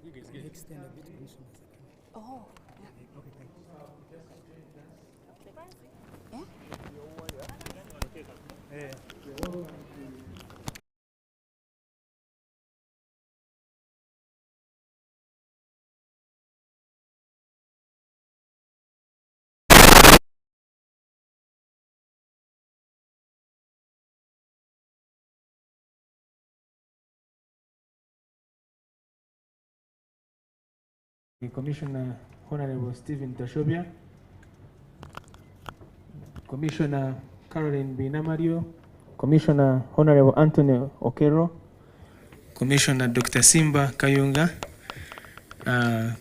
Extend a bit, Commissioner. Oh. Okay, thank you. Commissioner Honorable Stephen Tashobia, Commissioner Caroline Binamario, Commissioner Honorable Anthony Okero, Commissioner Dr. Simba Kayunga,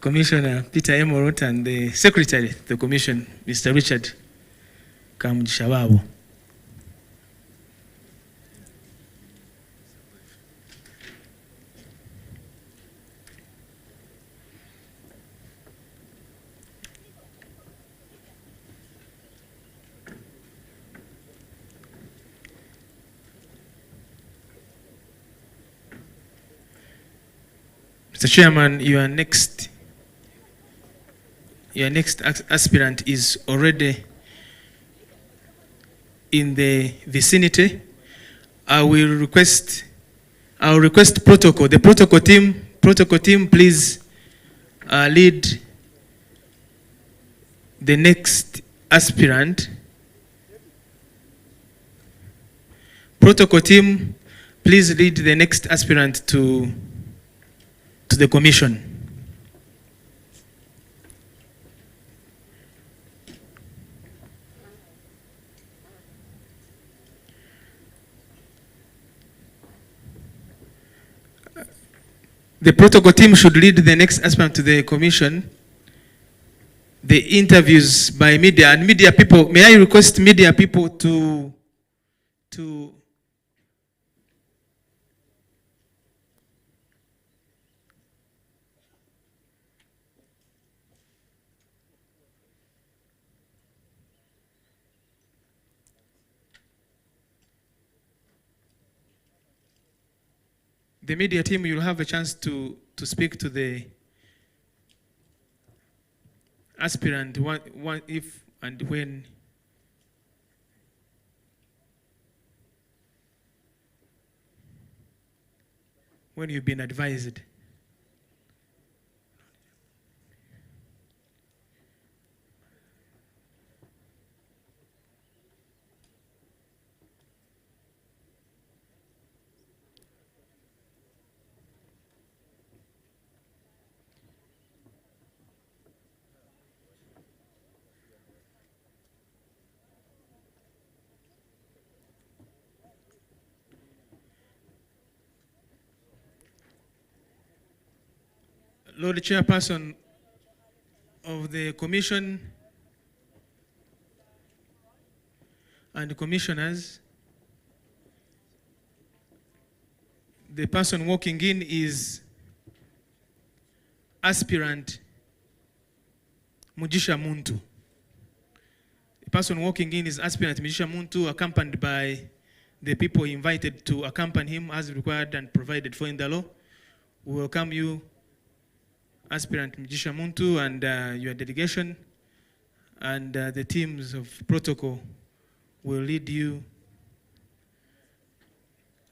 Commissioner Peter Emorot, and the Secretary of the Commission, Mr. Richard Kamjishababu. Mr. Chairman, your next aspirant is already in the vicinity. I'll request protocol. The protocol team, please lead the next aspirant. Protocol team, please lead the next aspirant to the commission. The protocol team should lead the next aspirant to the commission. The interviews by media and media people. May I request media people to the media team, you'll have a chance to speak to the aspirant if and when you've been advised. Lord Chairperson of the Commission and Commissioners, the person walking in is aspirant Mujisha Muntu. The person walking in is aspirant Mujisha Muntu, accompanied by the people invited to accompany him as required and provided for in the law. We welcome you, aspirant Mujisha Muntu, and your delegation, and the teams of protocol will lead you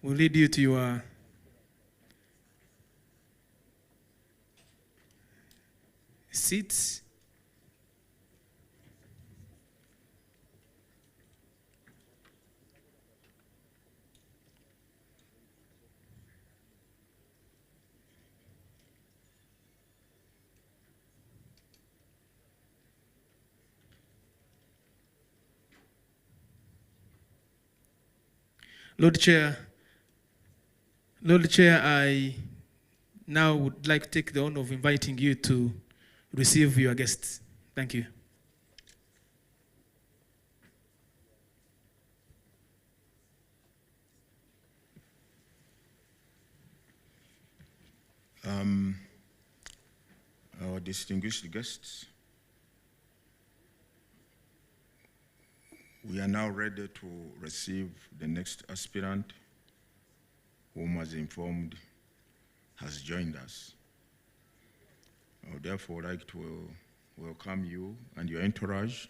to your seats. Lord Chair, I now would like to take the honor of inviting you to receive your guests. Thank you. Our distinguished guests, we are now ready to receive the next aspirant, whom, as informed, has joined us. I would therefore like to welcome you and your entourage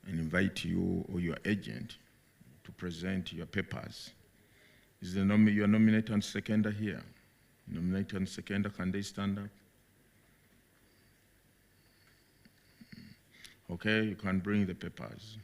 and invite you or your agent to present your papers. Is your nominator and seconder here? Nominator and seconder, can they stand up? Okay, you can bring the papers.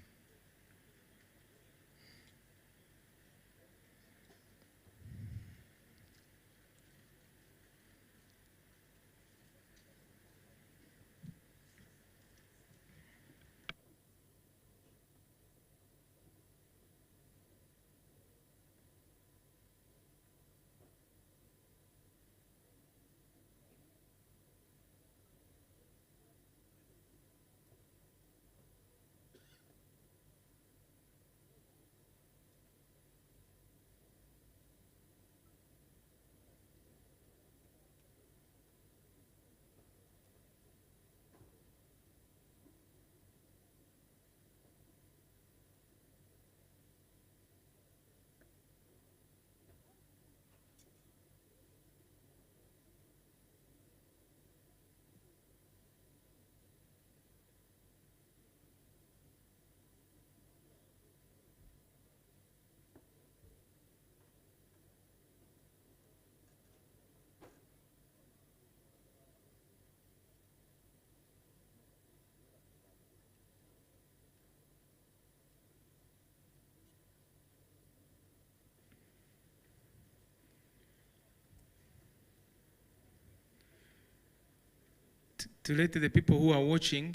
To let the people who are watching,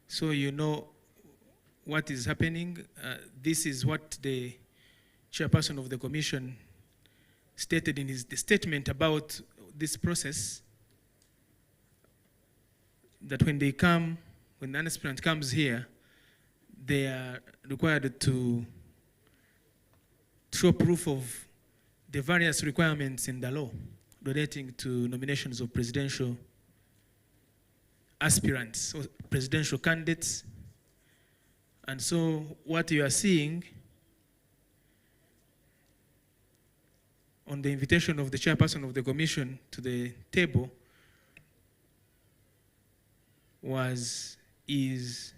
so you know what is happening, this is what the chairperson of the commission stated in his statement about this process, that when they come, when an aspirant comes here, they are required to show proof of the various requirements in the law relating to nominations of presidential aspirants or presidential candidates. And so what you are seeing on the invitation of the chairperson of the commission to the table is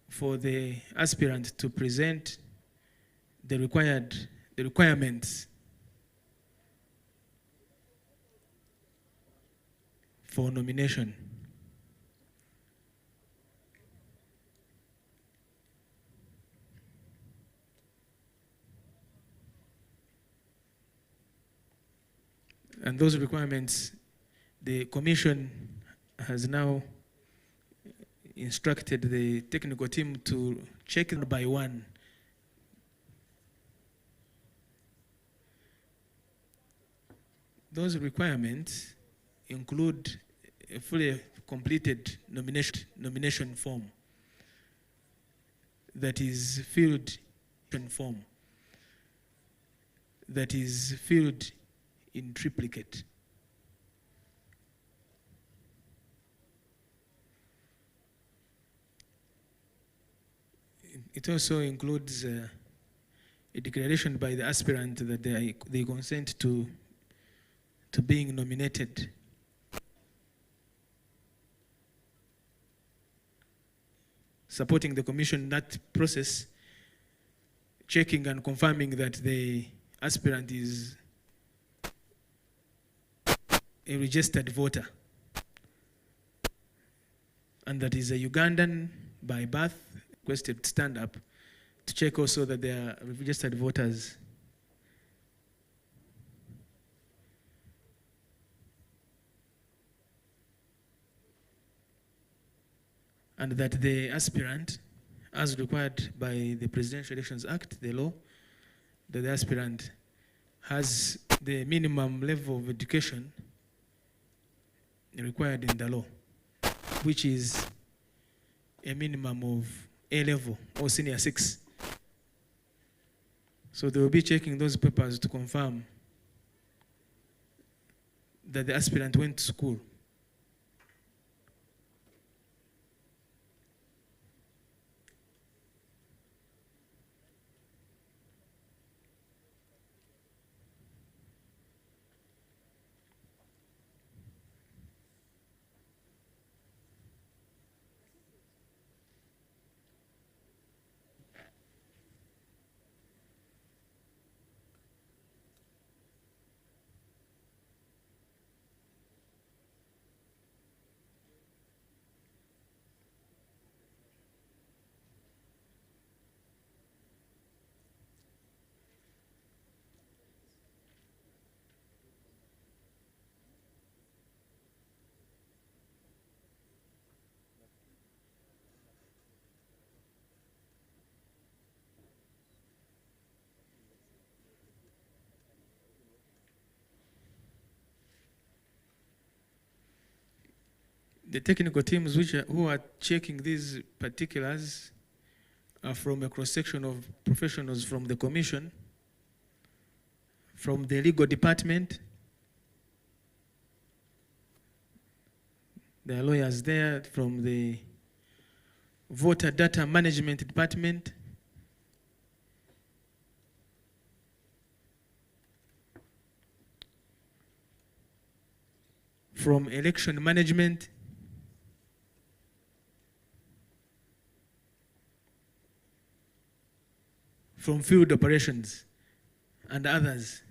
for the aspirant to present the requirements for nomination. And those requirements, the commission has now instructed the technical team to check it by one. Those requirements include a fully completed nomination form that is filled in triplicate. It also includes a declaration by the aspirant that they consent to being nominated. Supporting the commission in that process, checking and confirming that the aspirant is a registered voter and that is a Ugandan by birth. Requested to stand up to check also that they are registered voters. And that the aspirant, as required by the Presidential Elections Act, the law, that the aspirant has the minimum level of education required in the law, which is a minimum of A level or senior 6. So they will be checking those papers to confirm that the aspirant went to school. The technical teams who are checking these particulars are from a cross-section of professionals from the Commission, from the legal department. There are lawyers there from the voter data management department. From election management. From field operations and others.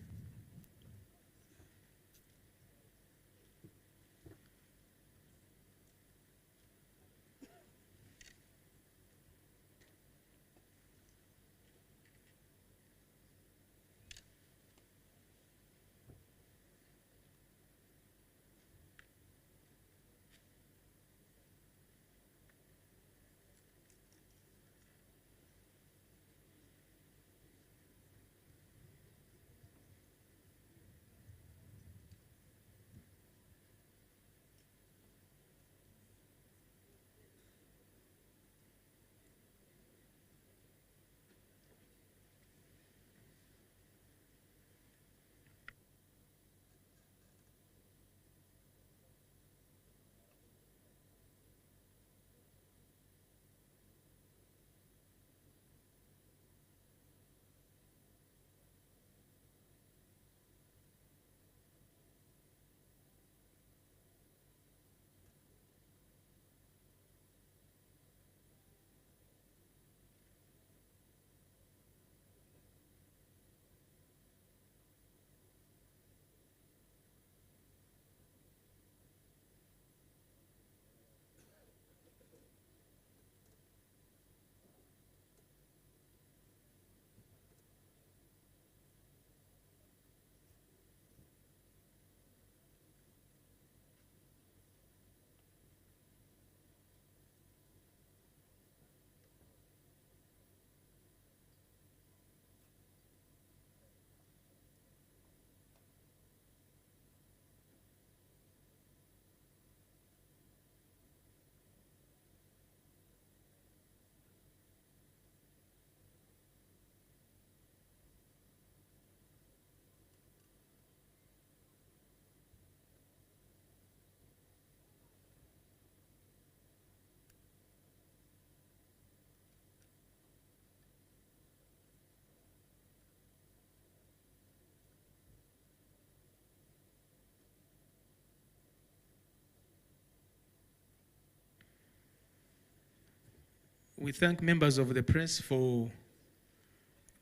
We thank members of the press for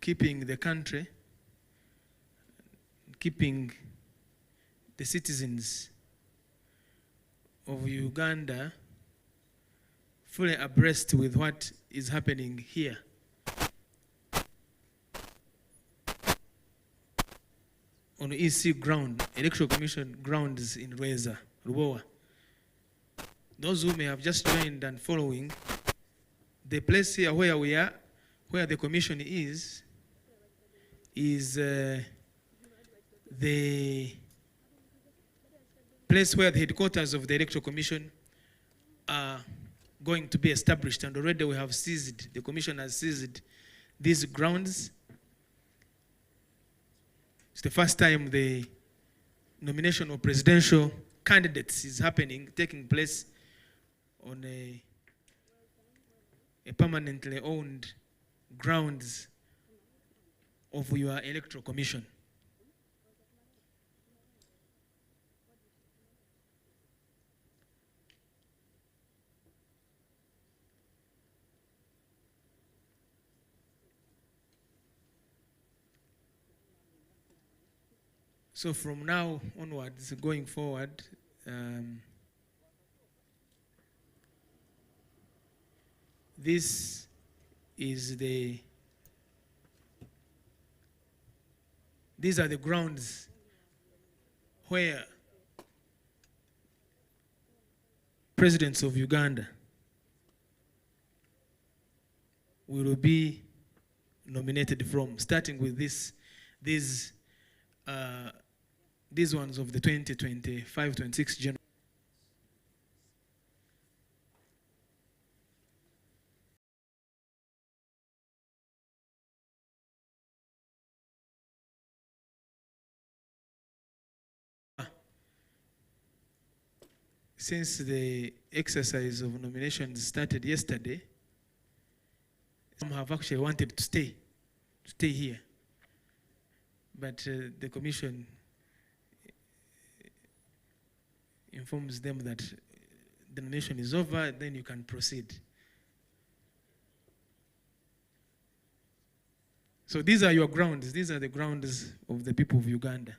keeping the country, keeping the citizens of Uganda fully abreast with what is happening here. On EC ground, Electoral Commission grounds in Rweza, Rubowa. Those who may have just joined and following, the place here where we are, where the commission is the place where the headquarters of the Electoral Commission are going to be established, and already we have seized, the commission has seized these grounds. It's the first time the nomination of presidential candidates is happening, taking place on a permanently owned grounds of your Electoral Commission. So from now onwards, going forward, these are the grounds where presidents of Uganda will be nominated from, starting with these ones of the 2025-26 general. since the exercise of nominations started yesterday, some have actually wanted to stay here. But the commission informs them that the nomination is over, then you can proceed. So these are your grounds. These are the grounds of the people of Uganda.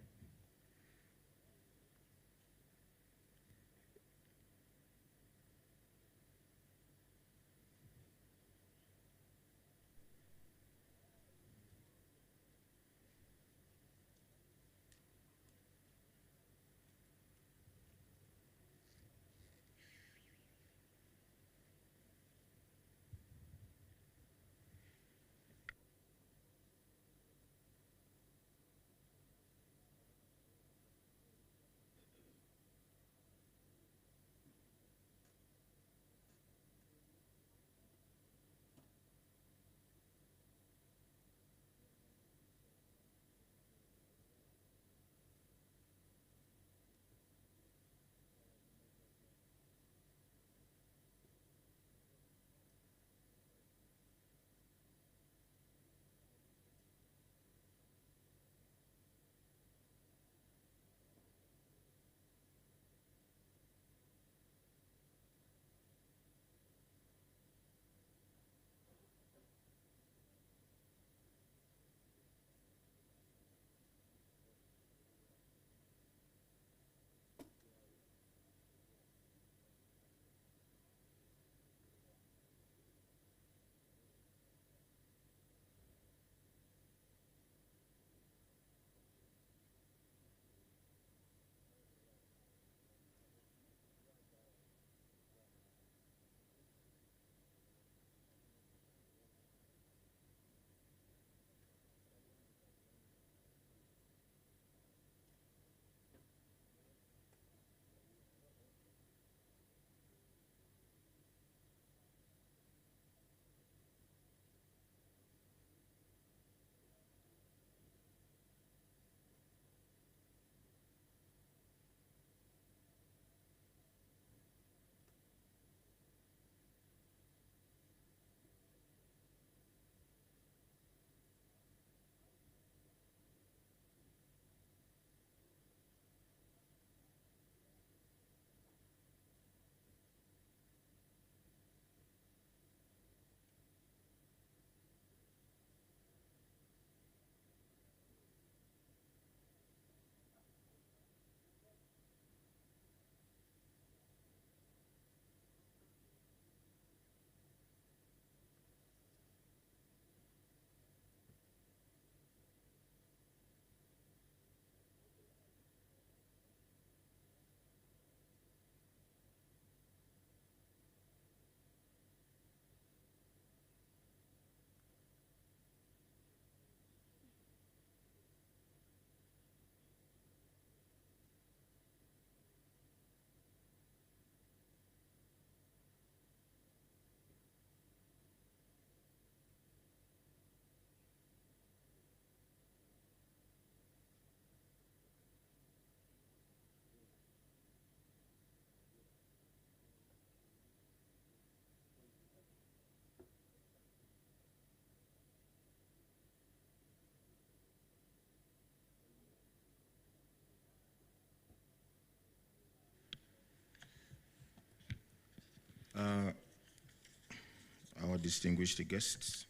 Our distinguished guests,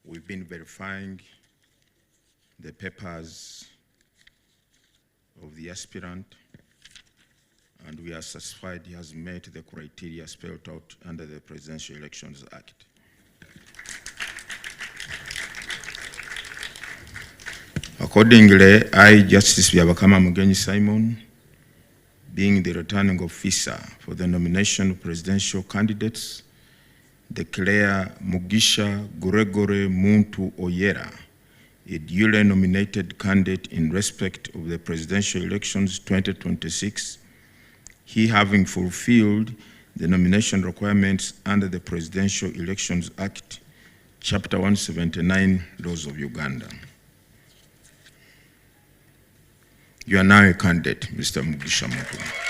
we've been verifying the papers of the aspirant, and we are satisfied he has met the criteria spelled out under the Presidential Elections Act. Accordingly, I, Justice Byabakama Mugenyi Simon, being the returning officer for the nomination of presidential candidates, declare Mugisha Gregory Muntu Oyera a duly nominated candidate in respect of the presidential elections 2026, he having fulfilled the nomination requirements under the Presidential Elections Act, Chapter 179, Laws of Uganda. You are now a candidate, Mr. Mugisha Muntu.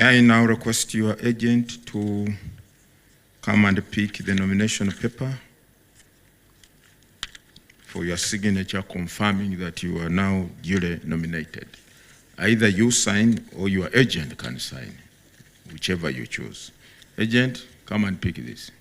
I now request your agent to come and pick the nomination paper for your signature confirming that you are now duly nominated. Either you sign or your agent can sign, whichever you choose. Agent, come and pick this.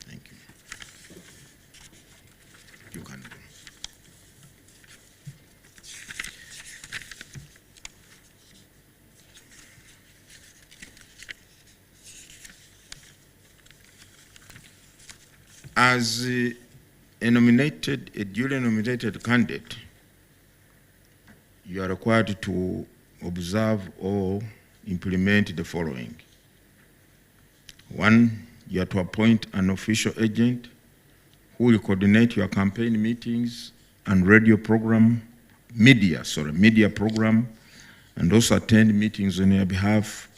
Thank you. You can go. As a duly nominated candidate, you are required to observe or implement the following. One, you are to appoint an official agent who will coordinate your campaign meetings and media program, and also attend meetings on your behalf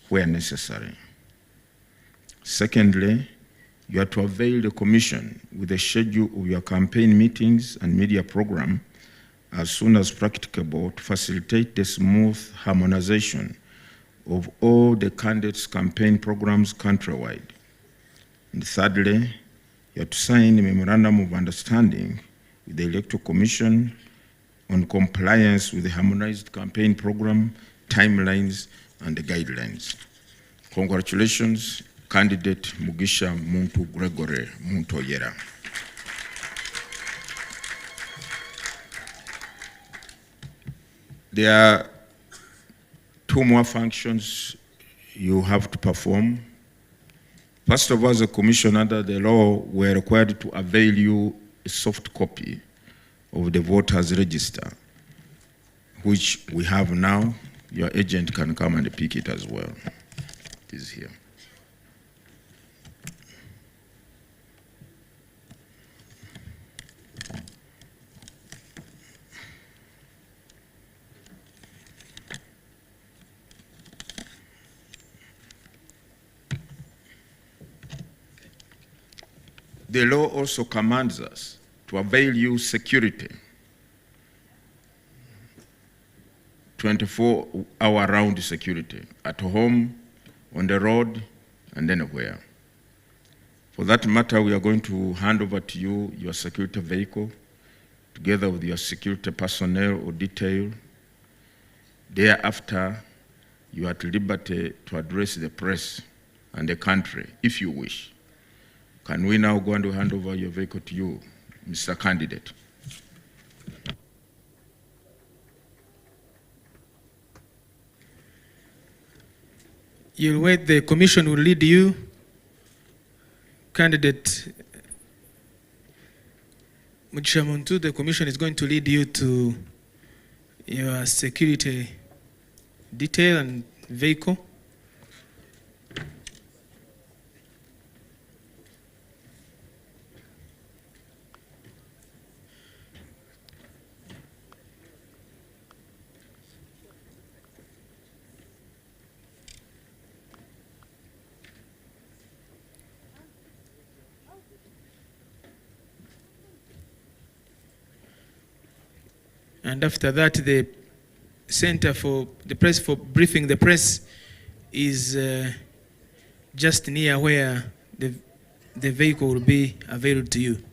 where necessary. Secondly, you are to avail the commission with a schedule of your campaign meetings and media program as soon as practicable to facilitate the smooth harmonization of all the candidates' campaign programs countrywide. And thirdly, you are to sign a memorandum of understanding with the Electoral Commission on compliance with the harmonized campaign program, timelines, and the guidelines. Congratulations, candidate Mugisha Muntu Gregory Muntoyera. There are two more functions you have to perform. First of all, as a commission under the law, we are required to avail you a soft copy of the voters' register, which we have now. Your agent can come and pick it as well. It is here. The law also commands us to avail you security, 24-hour round security, at home, on the road, and anywhere. For that matter, we are going to hand over to you your security vehicle, together with your security personnel or detail. Thereafter, you are at liberty to address the press and the country, if you wish. Can we now go and hand over your vehicle to you, Mr. Candidate? You'll wait, the commission will lead you. Candidate Mugisha Muntu, the commission is going to lead you to your security detail and vehicle. And after that, the center for the press, for briefing the press, is just near where the vehicle will be available to you.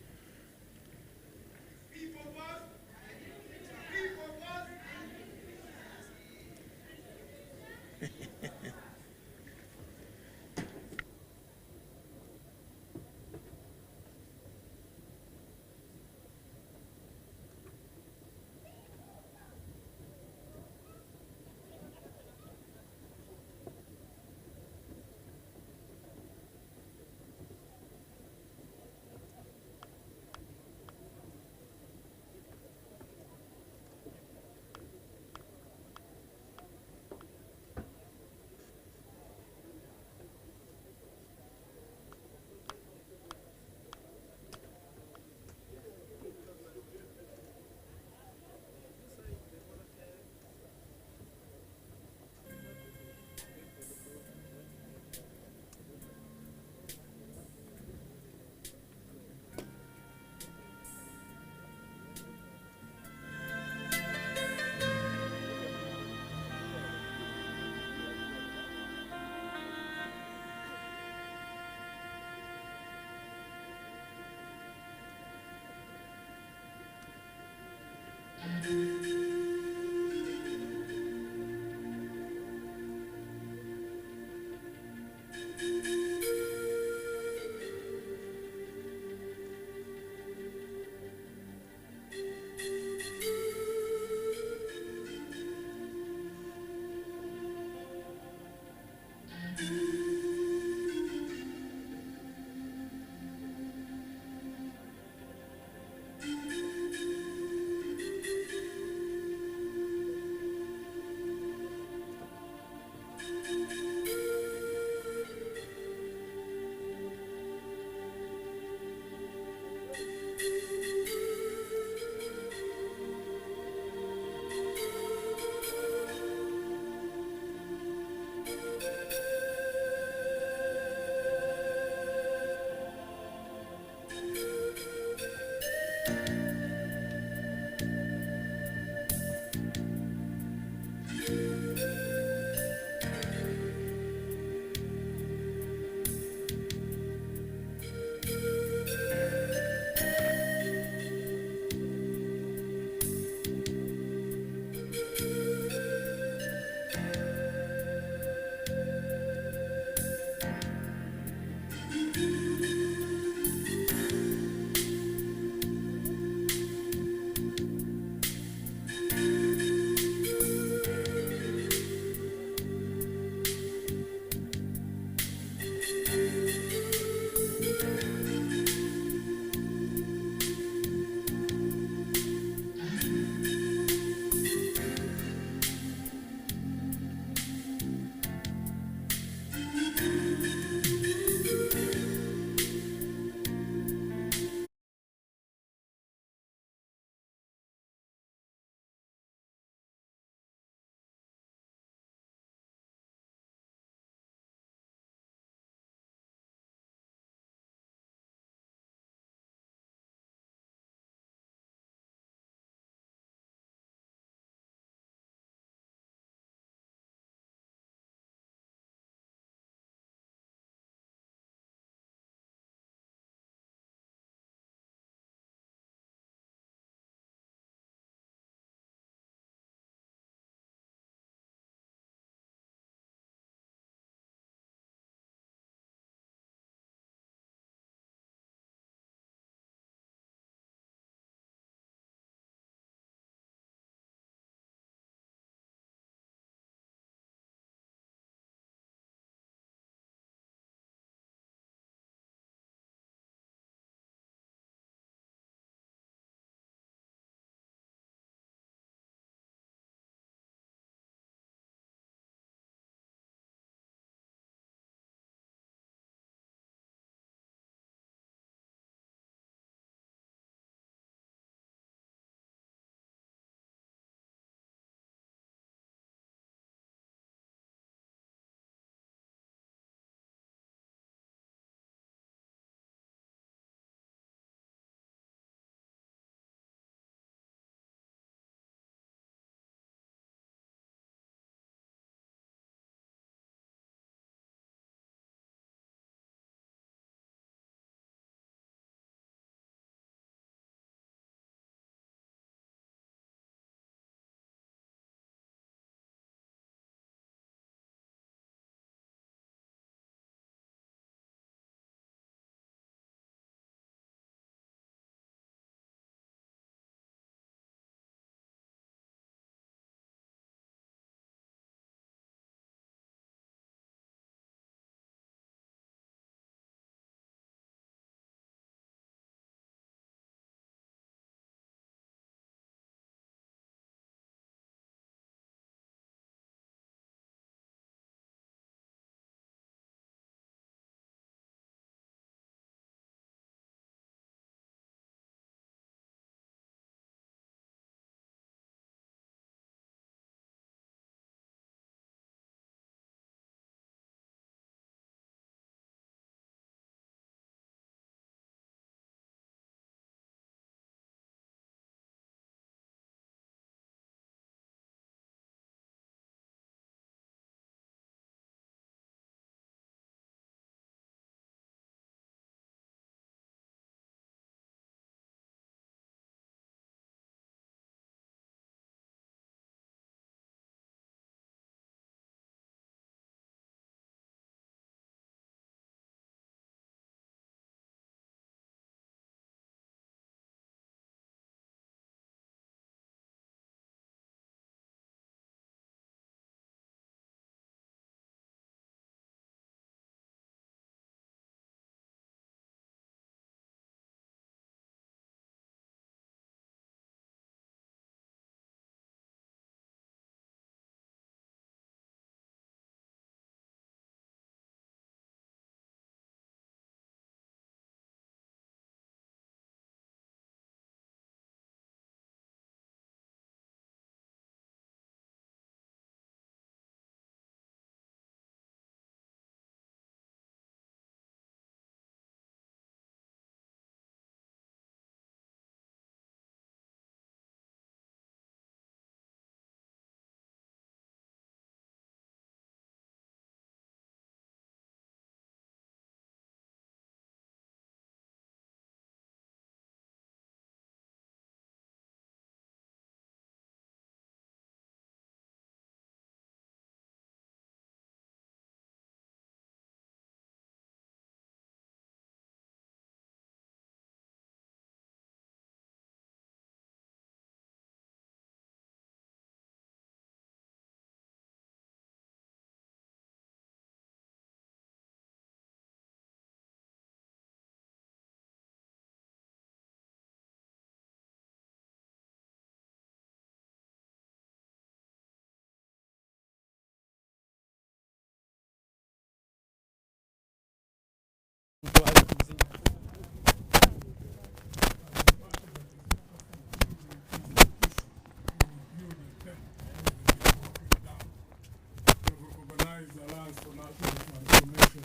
Recognize the Alliance for National Transformation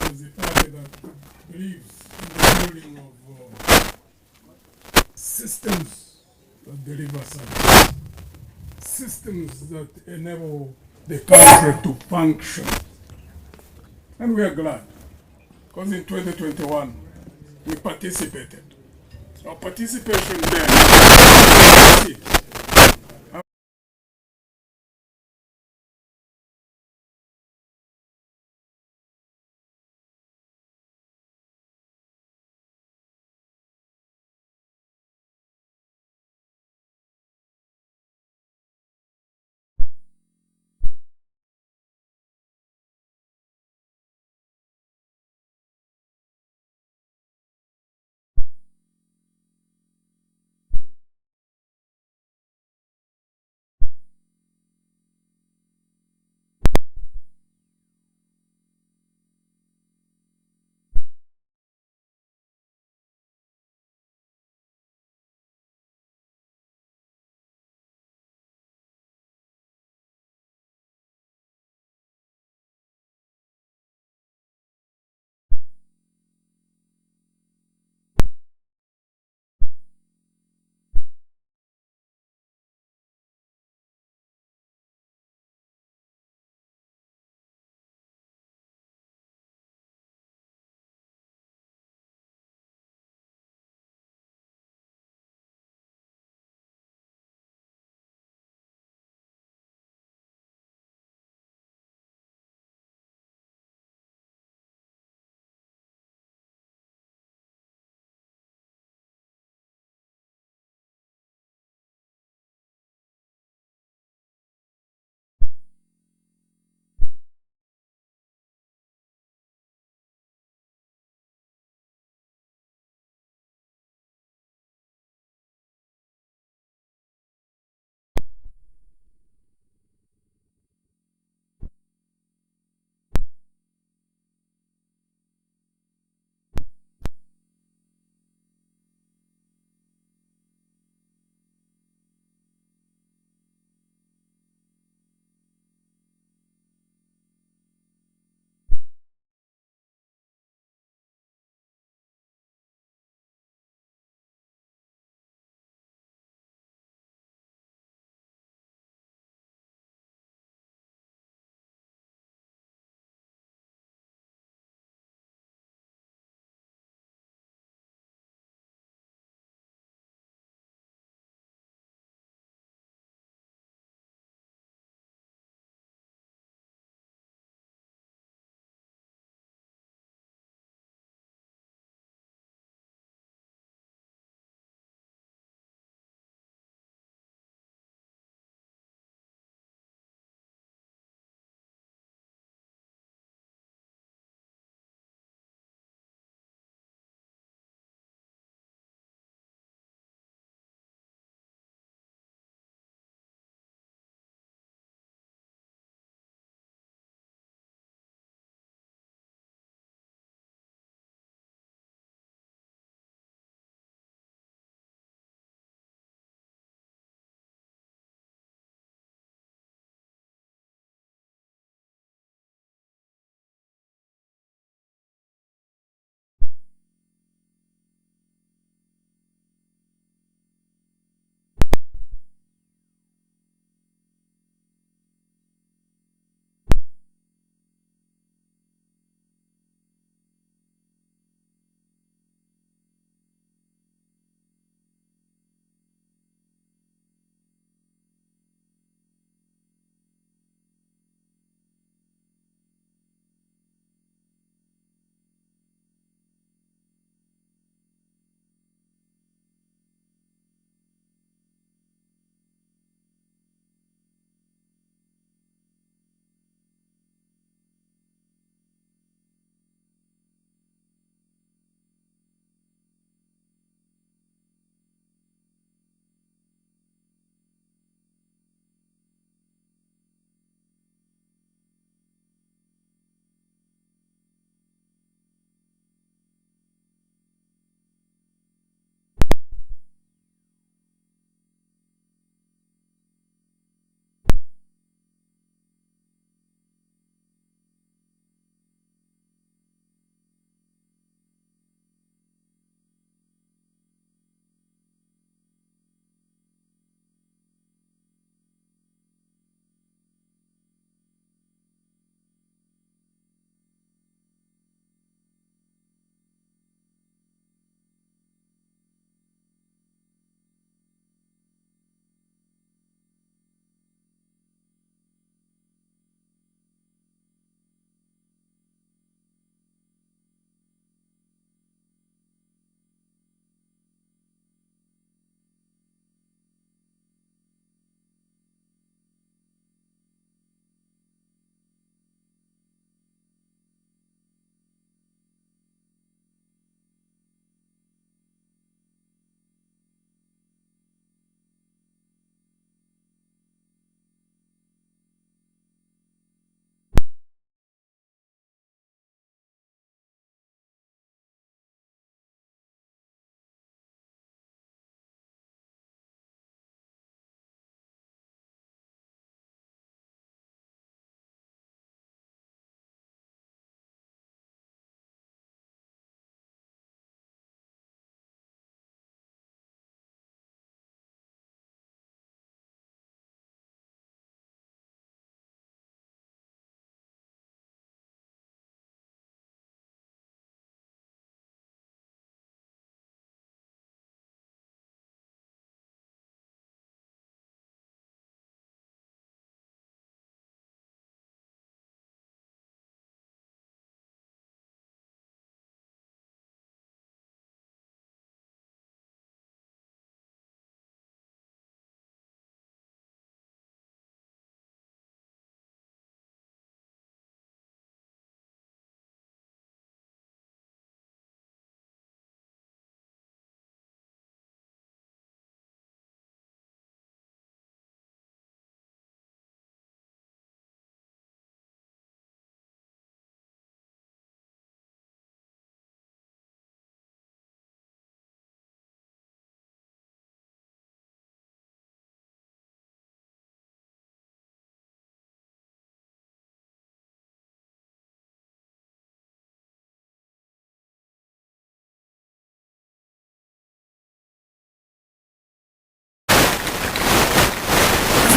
as a party that believes in the building of systems that deliver service, systems that enable the country to function. And we are glad, because in 2021, we participated. Our participation then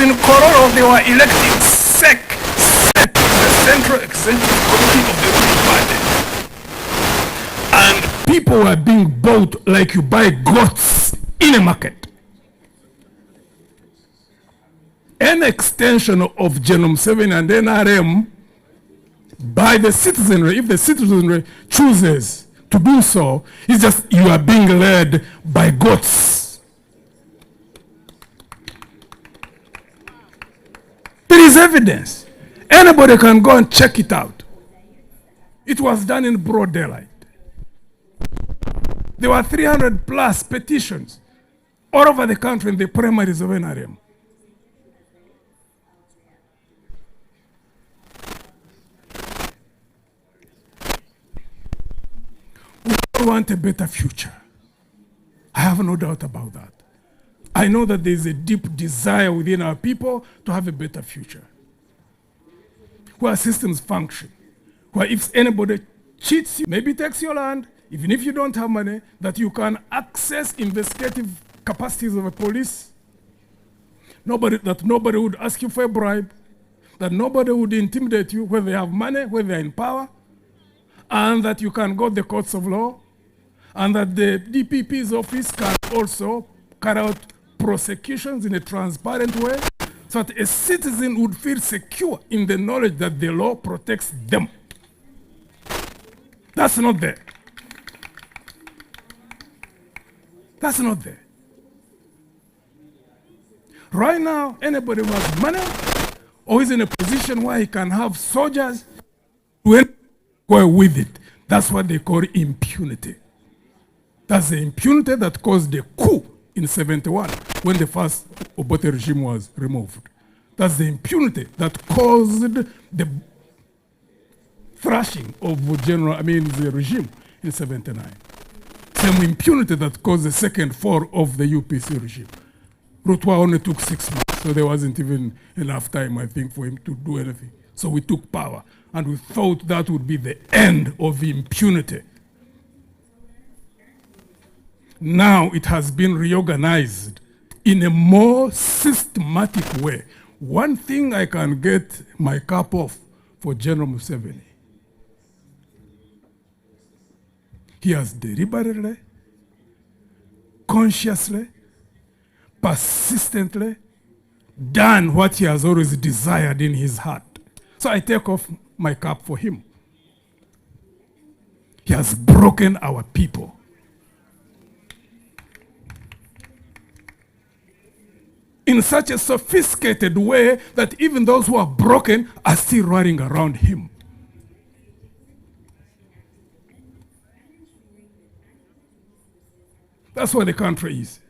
in Kororo, they were electing SEC, the Central Executive Committee of the ruling party. And people were being bought like you buy goats in a market. An extension of Genome 7 and NRM by the citizenry, if the citizenry chooses to do so, it's just you are being led by goats. There is evidence. Anybody can go and check it out. It was done in broad daylight. There were 300 plus petitions all over the country in the primaries of NRM. We all want a better future. I have no doubt about that. I know that there is a deep desire within our people to have a better future, where systems function, where if anybody cheats you, maybe takes your land, even if you don't have money, that you can access investigative capacities of a police, that nobody would ask you for a bribe, that nobody would intimidate you, whether they have money, whether they're in power, and that you can go to the courts of law, and that the DPP's office can also carry out prosecutions in a transparent way, so that a citizen would feel secure in the knowledge that the law protects them. That's not there. That's not there. Right now, anybody who has money or is in a position where he can have soldiers go with it. That's what they call impunity. That's the impunity that caused the coup in '71 when the first Obote regime was removed. That's the impunity that caused the thrashing of the regime in '79. Same impunity that caused the second fall of the UPC regime. Rutwa only took 6 months, so there wasn't even enough time, I think, for him to do anything. So we took power, and we thought that would be the end of impunity. Now it has been reorganized in a more systematic way. One thing I can get my cap off for General Museveni. He has deliberately, consciously, persistently done what he has always desired in his heart. So I take off my cap for him. He has broken our people. In such a sophisticated way that even those who are broken are still running around him. That's what the country is.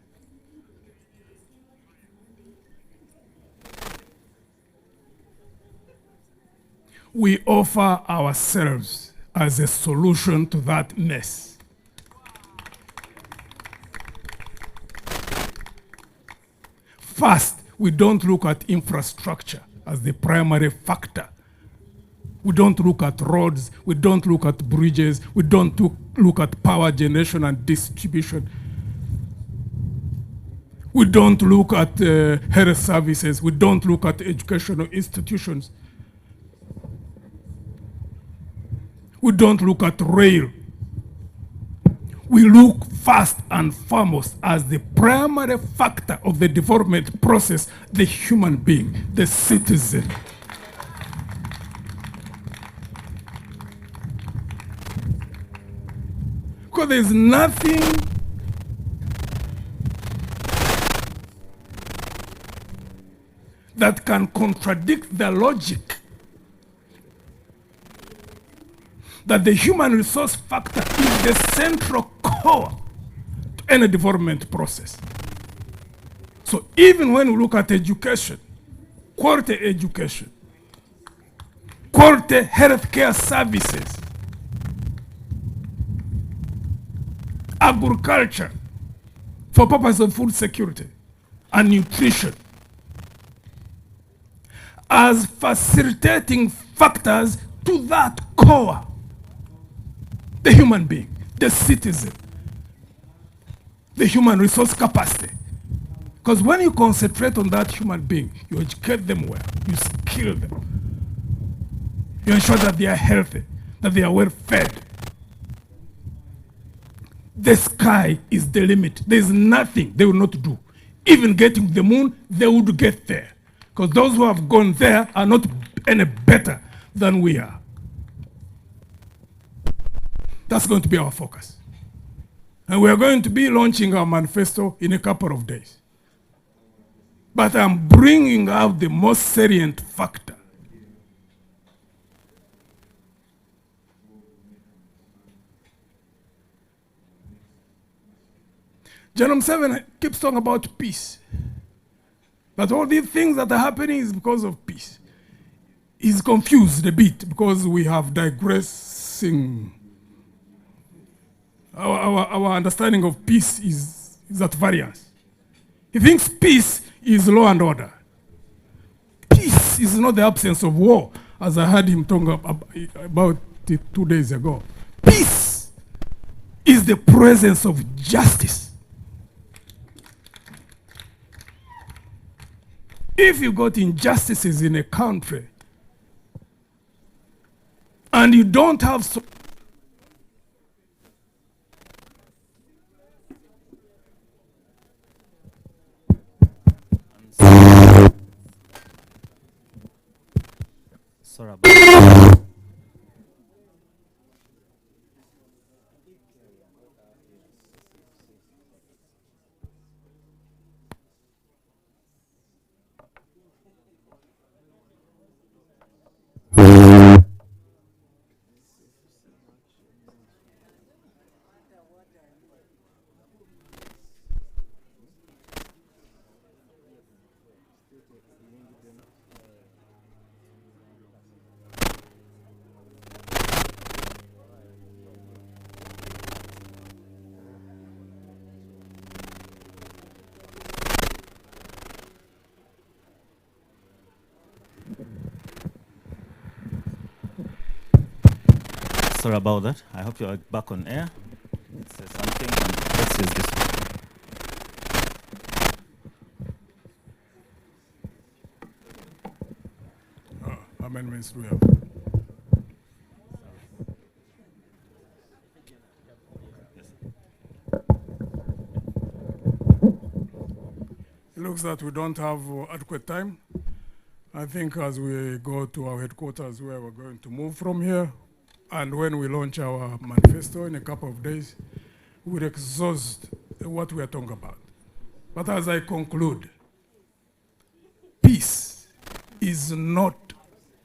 We offer ourselves as a solution to that mess. First, we don't look at infrastructure as the primary factor. We don't look at roads, we don't look at bridges, we don't look at power generation and distribution. We don't look at health services, we don't look at educational institutions. We don't look at rail. We look first and foremost as the primary factor of the development process, the human being, the citizen. Because there's nothing that can contradict the logic that the human resource factor is the central core to any development process. So even when we look at education, quality healthcare services, agriculture for purpose of food security and nutrition, as facilitating factors to that core, the human being, the citizen, the human resource capacity, Because when you concentrate on that human being, you educate them well, you skill them, you ensure that they are healthy, that they are well fed. The sky is the limit. There is nothing they will not do. Even getting to the moon, they would get there. Because those who have gone there are not any better than we are. That's going to be our focus. And we are going to be launching our manifesto in a couple of days. But I'm bringing out the most salient factor. General 7 keeps talking about peace. But all these things that are happening is because of peace. He's confused a bit because we have digressing. Our understanding of peace is at variance. He thinks peace is law and order. Peace is not the absence of war, as I heard him talk about it 2 days ago. Peace is the presence of justice. If you got injustices in a country and you don't have Sorry about that. Sorry about that. I hope you are back on air. Let's say something and let's use this one. amendments do we have? It looks that we don't have adequate time. I think as we go to our headquarters where we're going to move from here, and when we launch our manifesto in a couple of days, we'll exhaust what we are talking about. But as I conclude, peace is not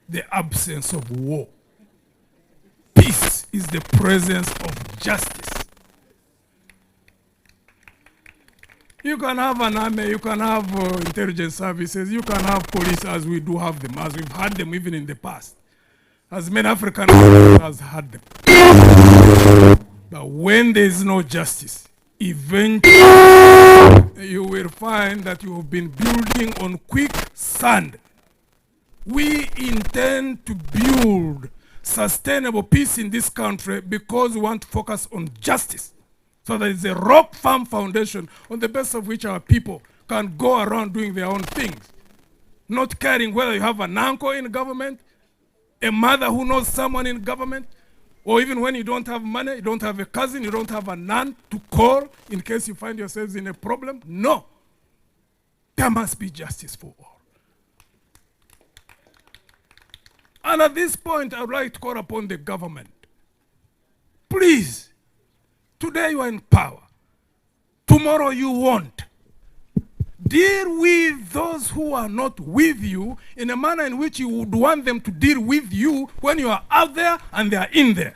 the absence of war. Peace is the presence of justice. You can have an army, you can have intelligence services, you can have police, as we do have them, as we've had them even in the past. As many African countries has had them. But when there is no justice, eventually you will find that you have been building on quicksand. We intend to build sustainable peace in this country because we want to focus on justice. So there is a rock firm foundation on the base of which our people can go around doing their own things. Not caring whether you have an uncle in government, a mother who knows someone in government, or even when you don't have money, you don't have a cousin, you don't have a aunt to call in case you find yourselves in a problem. No. There must be justice for all. And at this point, I would like to call upon the government. Please, today you are in power. Tomorrow you won't. Deal with those who are not with you in a manner in which you would want them to deal with you when you are out there and they are in there.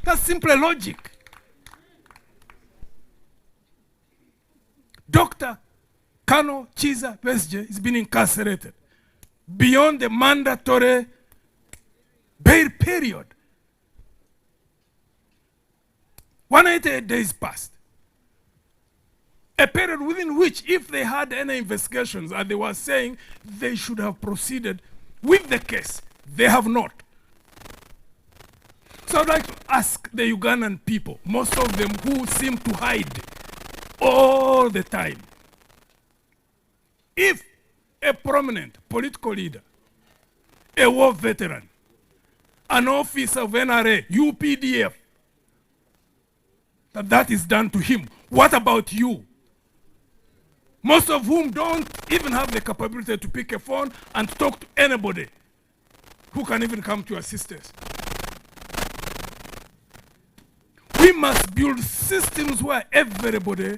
That's simple logic. Dr. Kano Chiza Besje has been incarcerated beyond the mandatory bail period. 188 days passed. A period within which, if they had any investigations, and they were saying they should have proceeded with the case, they have not. So I'd like to ask the Ugandan people, most of them who seem to hide all the time. If a prominent political leader, a war veteran, an officer of NRA, UPDF, that is done to him, what about you? Most of whom don't even have the capability to pick a phone and talk to anybody who can even come to your assistance. We must build systems where everybody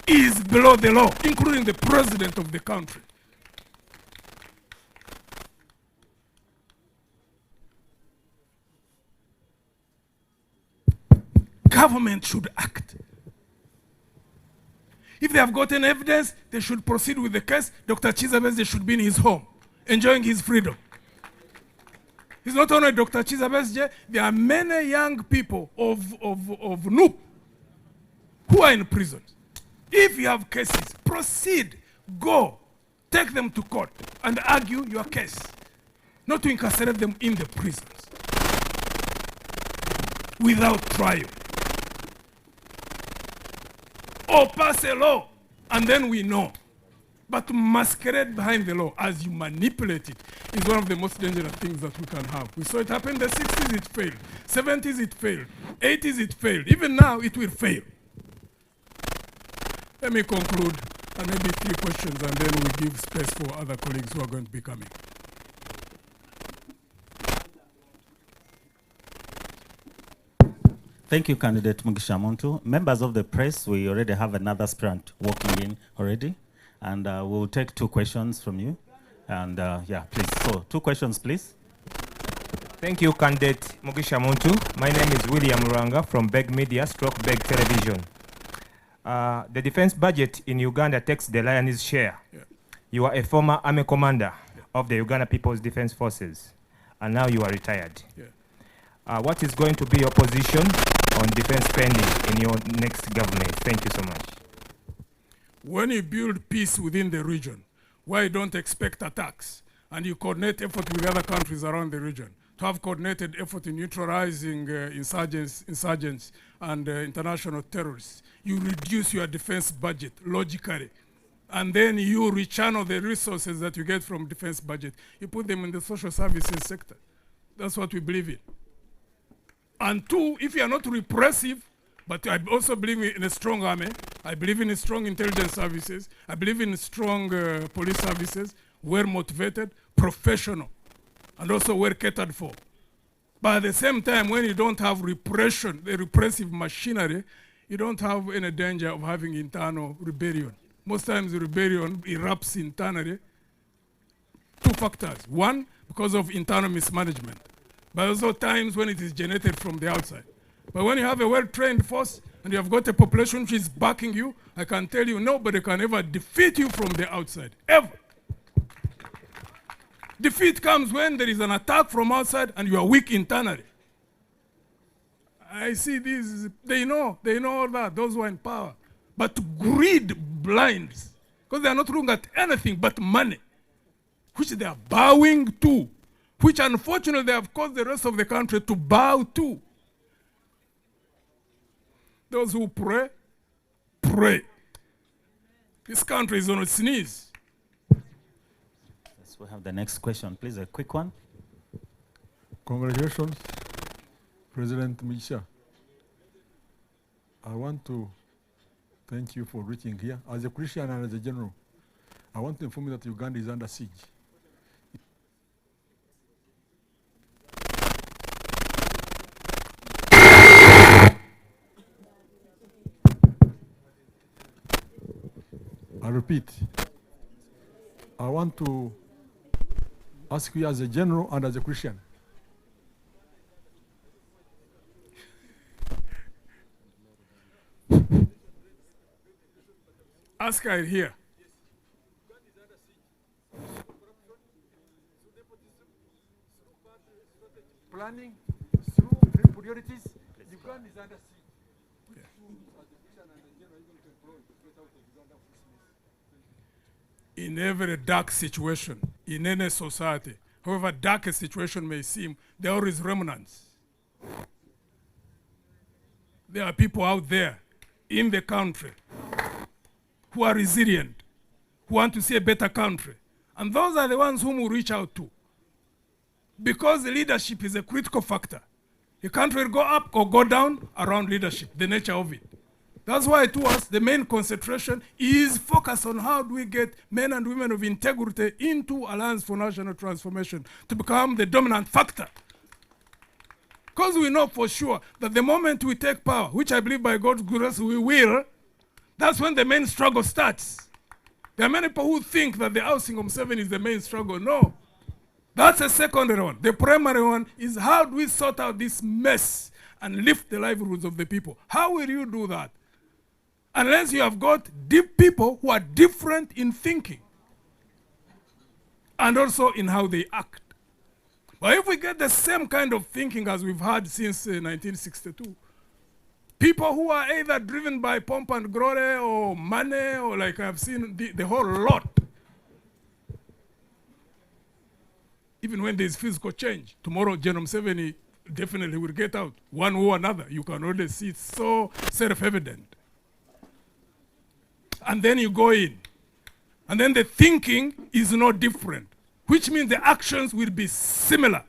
is below the law, including the president of the country. Government should act. If they have gotten evidence, they should proceed with the case. Dr. Chizabeze should be in his home, enjoying his freedom. It's not only Dr. Chizabeze, there are many young people of NUP who are in prison. If you have cases, proceed, go, take them to court and argue your case, not to incarcerate them in the prisons without trial. Or pass a law, and then we know. But to masquerade behind the law as you manipulate it is one of the most dangerous things that we can have. We saw it happen in the 60s, it failed. 70s, it failed. 80s, it failed. Even now, it will fail. Let me conclude, and maybe 3 questions, and then we give space for other colleagues who are going to be coming. Thank you, Candidate Mugisha Muntu. Members of the press, we already have another aspirant walking in already, and we'll take 2 questions from you. And yeah, please. So 2 questions, please. Thank you, Candidate Mugisha Muntu. My name is William Ruranga from Beg Media, Beg Television. The defense budget in Uganda takes the lion's share. Yeah. You are a former army commander of the Uganda People's Defense Forces, and now you are retired. Yeah. What is going to be your position on defense spending in your next government? Thank you so much. When you build peace within the region, where you don't expect attacks, and you coordinate effort with other countries around the region, to have coordinated effort in neutralizing insurgents and international terrorists, you reduce your defense budget logically. And then you rechannel the resources that you get from defense budget. You put them in the social services sector. That's what we believe in. And 2, if you are not repressive, but I also believe in a strong army, I believe in strong intelligence services, I believe in strong police services, well motivated, professional, and also well catered for. But at the same time, when you don't have repression, the repressive machinery, you don't have any danger of having internal rebellion. Most times the rebellion erupts internally. 2 factors. 1, because of internal mismanagement. But also times when it is generated from the outside. But when you have a well-trained force and you have got a population which is backing you, I can tell you nobody can ever defeat you from the outside, ever. Defeat comes when there is an attack from outside and you are weak internally. I see these, they know all that, those who are in power. But greed blinds, because they are not looking at anything but money, which they are bowing to, which unfortunately they have caused the rest of the country to bow to. Those who pray, pray. This country is on its knees. Yes, we have the next question, please, a quick one. Congratulations, President Mugisha. I want to thank you for reaching here. As a Christian and as a general, I want to inform you that Uganda is under siege. I repeat, I want to ask you as a general and as a Christian. Ask her here. Planning through priorities, Uganda is under siege. In every dark situation, in any society, however dark a situation may seem, there are always remnants. There are people out there in the country who are resilient, who want to see a better country. And those are the ones whom we reach out to. Because leadership is a critical factor. A country will go up or go down around leadership, the nature of it. That's why to us, the main concentration is focused on how do we get men and women of integrity into Alliance for National Transformation to become the dominant factor. Because we know for sure that the moment we take power, which I believe by God's grace we will, that's when the main struggle starts. There are many people who think that the ousting of Museveni is the main struggle. No. That's a secondary one. The primary one is how do we sort out this mess and lift the livelihoods of the people? How will you do that? Unless you have got deep people who are different in thinking and also in how they act. But if we get the same kind of thinking as we've had since 1962, people who are either driven by pomp and glory or money or like I've seen the whole lot, even when there's physical change, tomorrow General Museveni definitely will get out, one or another. You can already see it's so self-evident. And then you go in. And then the thinking is not different, which means the actions will be similar.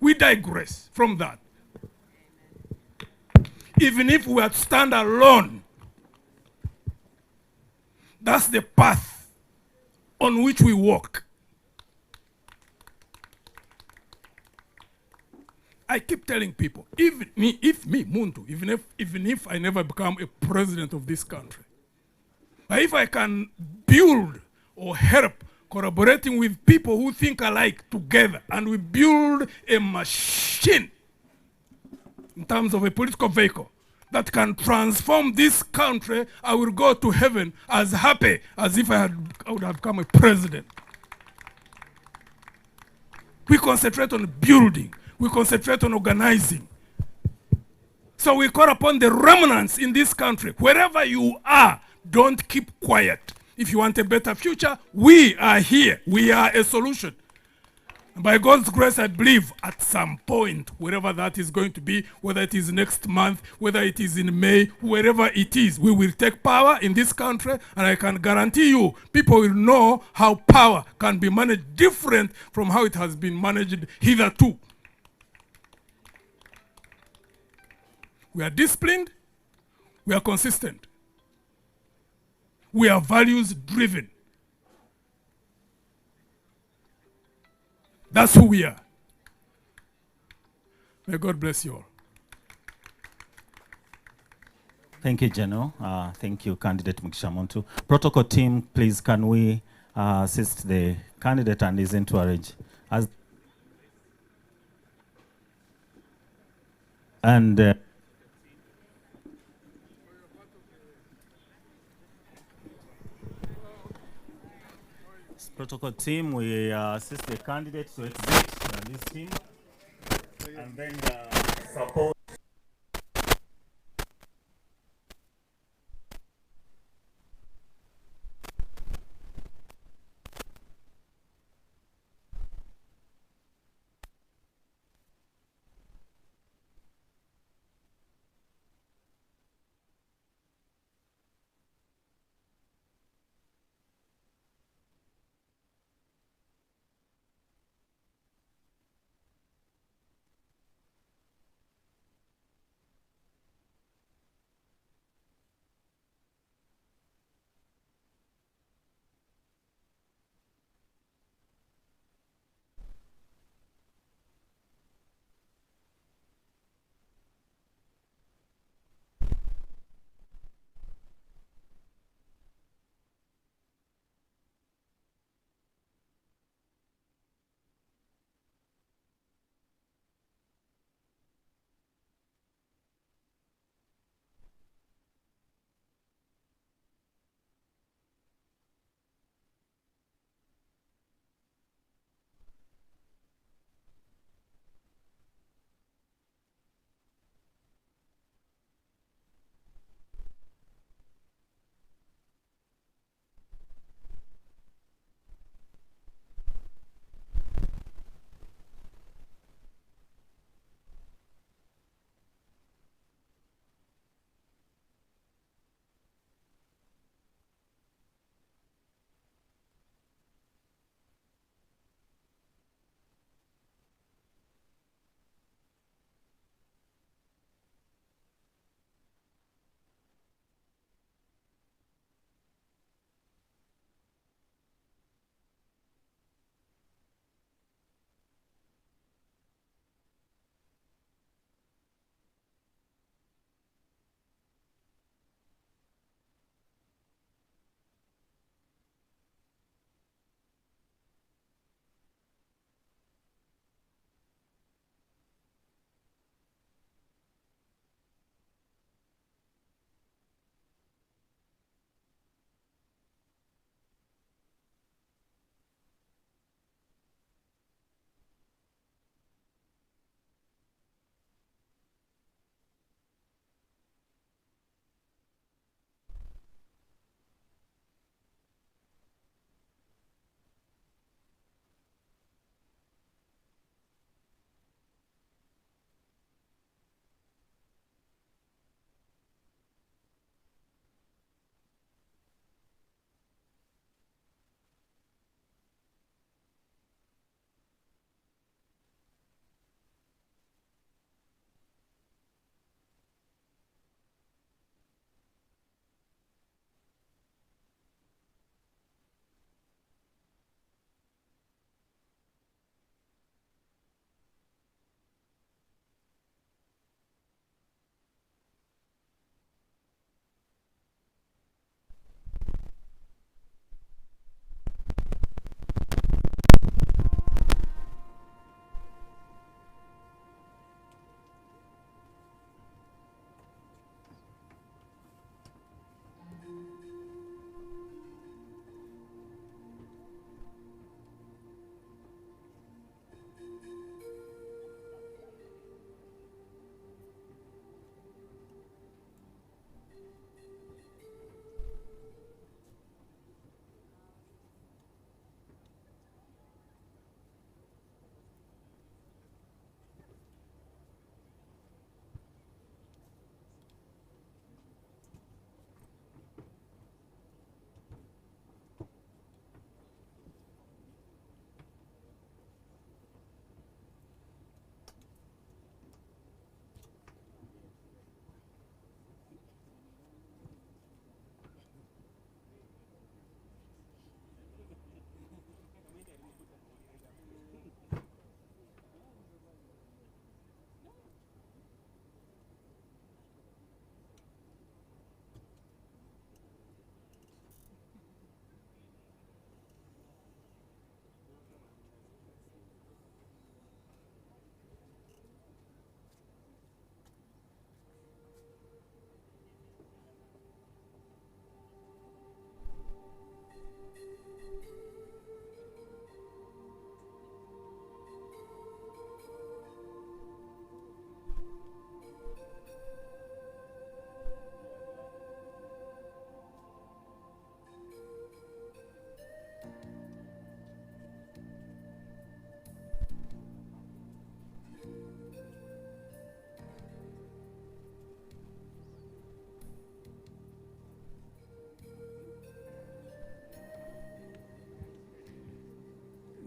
We digress from that. Even if we are to stand alone, that's the path on which we walk. I keep telling people, even me, Muntu, even if I never become a president of this country, but if I can build or help collaborating with people who think alike together, and we build a machine in terms of a political vehicle that can transform this country, I will go to heaven as happy as if I would have become a president. We concentrate on building. We concentrate on organizing. So we call upon the remnants in this country. Wherever you are, don't keep quiet. If you want a better future, we are here. We are a solution. And by God's grace, I believe at some point, wherever that is going to be, whether it is next month, whether it is in May, wherever it is, we will take power in this country, and I can guarantee you, people will know how power can be managed different from how it has been managed hitherto. We are disciplined, we are consistent, we are values driven. That's who we are. May God bless you all. Thank you, General. Thank you, Candidate Mugisha Muntu. Protocol team, please, can we assist the candidate and his entourage? Protocol team, we assist the candidate to exit this team, and then support.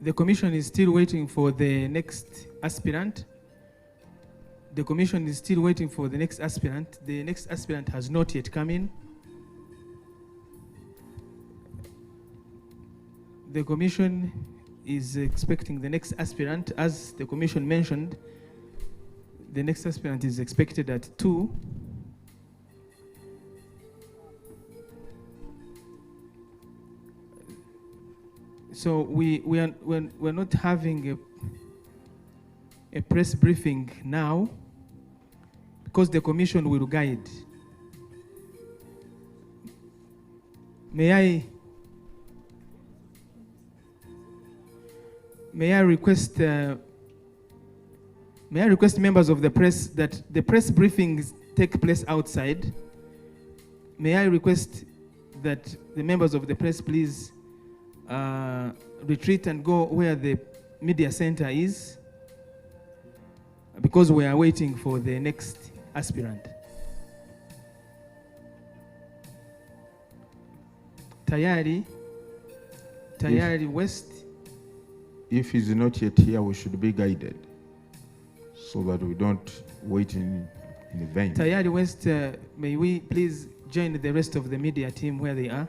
The commission is still waiting for the next aspirant. The commission is still waiting for the next aspirant. The next aspirant has not yet come in. The commission is expecting the next aspirant. As the commission mentioned, the next aspirant is expected at 2. So we're not having a press briefing now because the commission will guide. May I request members of the press that the press briefings take place outside. May I request that the members of the press please retreat and go where the media center is, because we are waiting for the next aspirant. Tayari West. If he's not yet here, we should be guided so that we don't wait in vain. Tayari West, may we please join the rest of the media team where they are?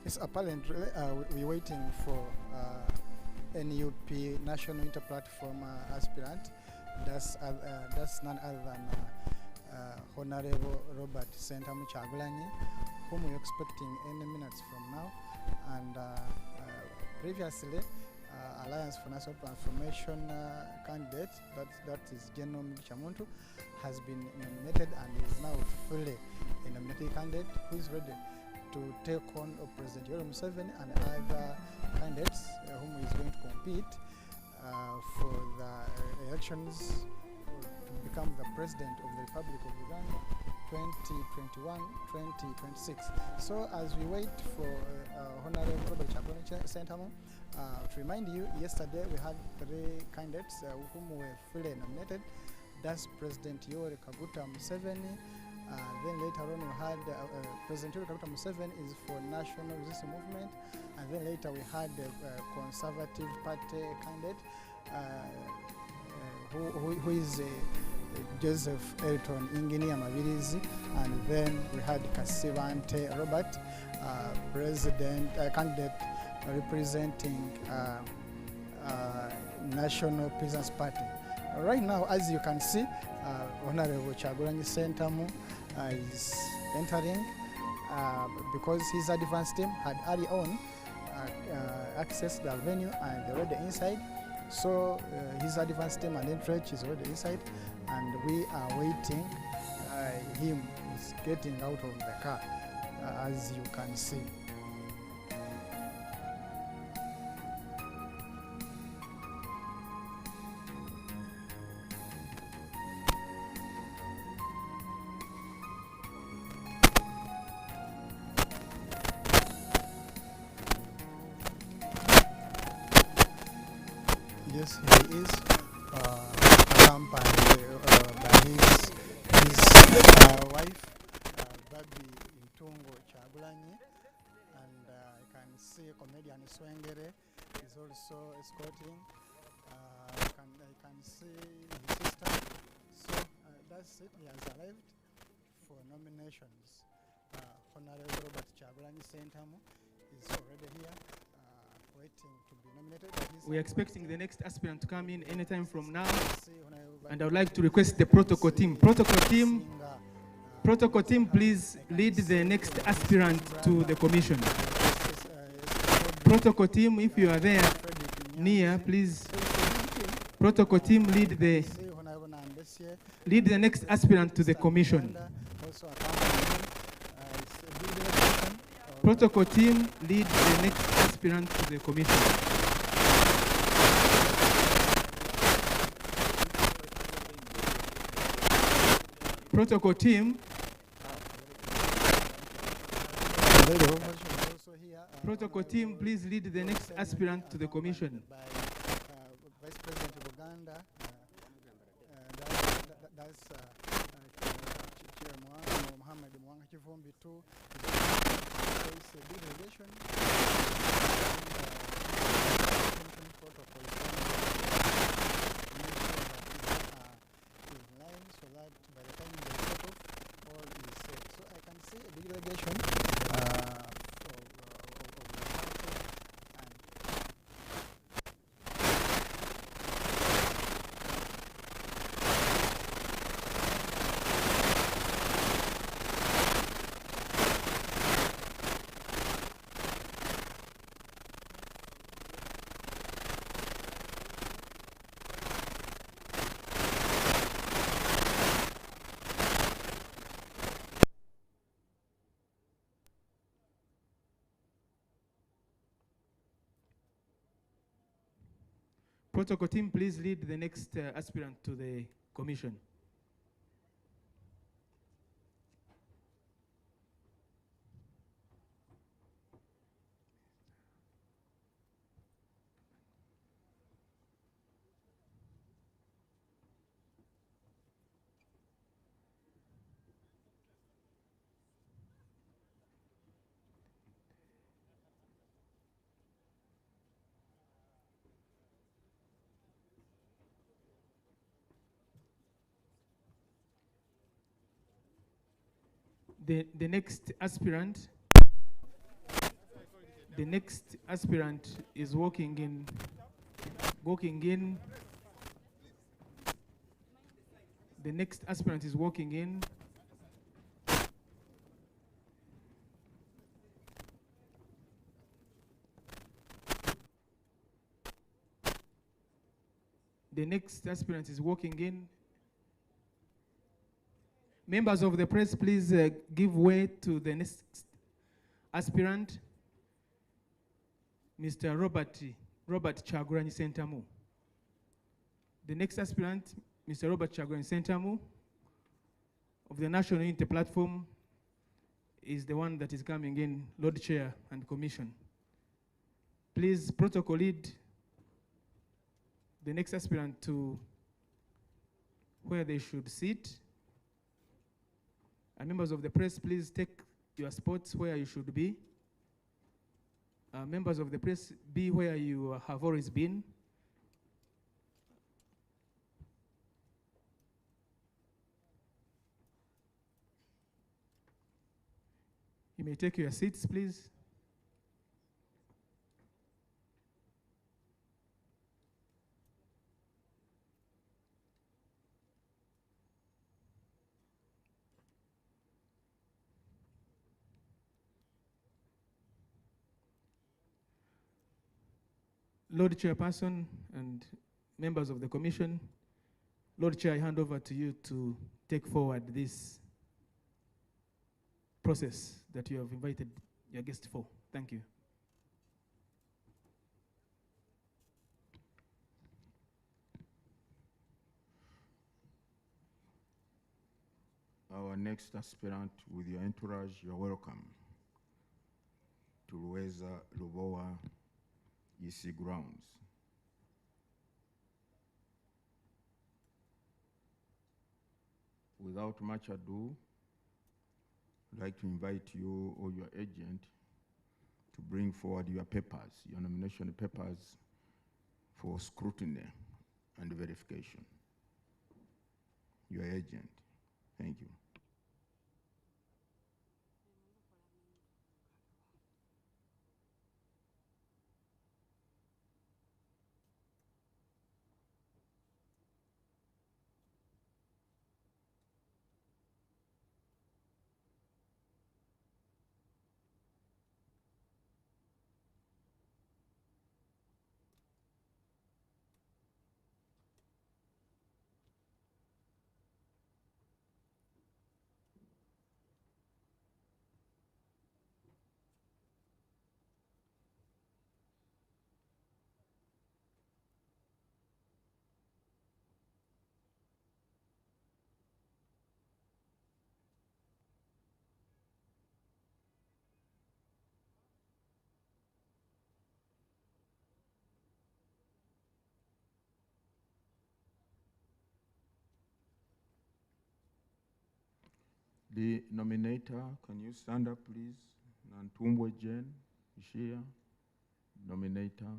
Yes, apparently we're waiting for NUP National Interplatform aspirant. That's none other than Honorable Robert Ssentamu Kyagulayi, whom we're expecting any minutes from now. And previously, Alliance for National Transformation candidate, that is General Muntu, has been nominated and is now fully a nominated candidate who is ready to take on President Yoweri Museveni and other candidates whom is going to compete for the elections to become the President of the Republic of Uganda 2021-2026. So as we wait for Honorable Robert Kyagulayi Ssentamu, to remind you, yesterday we had 3 candidates whom were fully nominated. That's President Yoweri Museveni. Then later on we had President Yoweri Museveni is for National Resistance Movement, and then later we had the Conservative Party candidate who is Joseph Elton Engineer Mabirizi, and then we had Kasibante Robert, President candidate representing National Peasants Party. Right now, as you can see, Honorable Kyagulayi Ssentamu is entering because his advance team had early on accessed the venue and they're already inside. So his advance team and entry is already inside, and we are waiting. Him is getting out of the car, as you can see. Yes, he is accompanied by his wife, Babi Ntungo Kyagulayi, and I can see comedian Swengere is also escorting. I can see his sister. So that's it. He has arrived for nominations. Honorable Robert Kyagulayi Ssentamu is already here, waiting to be nominated. We're expecting the next aspirant to come in anytime from now. And I would like to request the protocol team. Protocol team, please lead the next aspirant to the commission. Protocol team, if you are there near, please. Protocol team, lead the next aspirant to the commission. Protocol team, lead the next aspirant to the commission. Protocol team. Protocol team, please lead the next aspirant to the commission. Vice President of Uganda, that's Muhammad Mwanga Kivumbi too. It's a big delegation. So that by the time they set off, all is set. So I can see a big delegation of the party, Protocol team, please lead the next aspirant to the commission. The next aspirant The next aspirant is walking in. The next aspirant is walking in. The next aspirant is walking in. Members of the press, please give way to the next aspirant, Mr. Robert Kyagulayi Ssentamu. The next aspirant, Mr. Robert Kyagulayi Ssentamu of the National Unity Platform, is the one that is coming in, Lord Chair and Commission. Please protocol lead the next aspirant to where they should sit. And members of the press, please take your spots where you should be. Members of the press, be where you have always been. You may take your seats, please. Lord Chairperson and members of the Commission, Lord Chair, I hand over to you to take forward this process that you have invited your guest for. Thank you. Our next aspirant, with your entourage, you're welcome to Luweza Lubowa EC grounds. Without much ado, I'd like to invite you or your agent to bring forward your papers, your nomination papers for scrutiny and verification. Your agent. Thank you. The nominator, can you stand up, please? Nantumbwe Jen, is here. Nominator.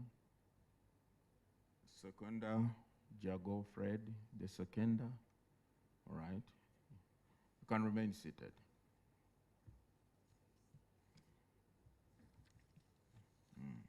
Seconder, Jago Fred, the seconder. All right. You can remain seated. Okay.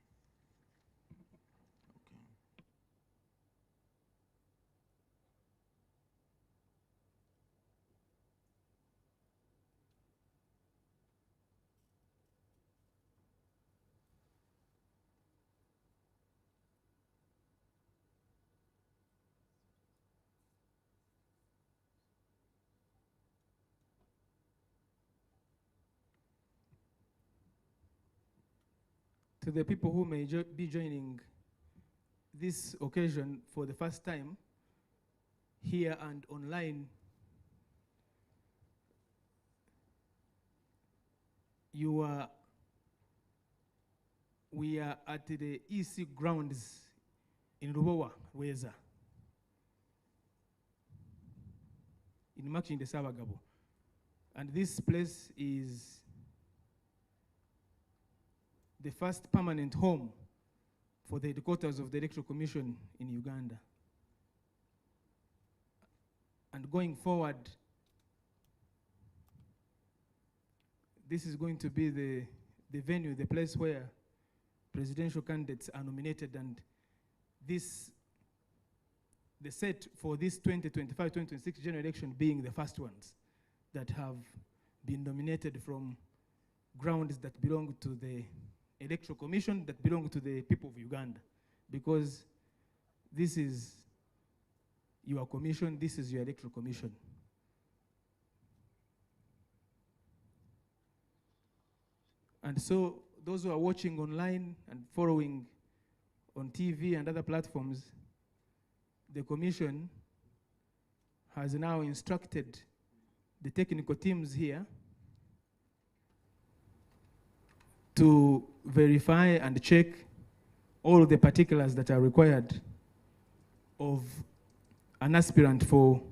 To the people who may be joining this occasion for the first time, here and online, we are at the EC grounds in Lubowa, Rweza, in Makinde Sabagabo. And this place is the first permanent home for the headquarters of the Electoral Commission in Uganda. And going forward, this is going to be the venue, the place where presidential candidates are nominated, and this, the set for this 2025-2026 general election being the first ones that have been nominated from grounds that belong to the Electoral Commission, that belong to the people of Uganda. Because this is your commission, this is your Electoral Commission. And so those who are watching online and following on TV and other platforms, the Commission has now instructed the technical teams here to verify and check all of the particulars that are required of an aspirant for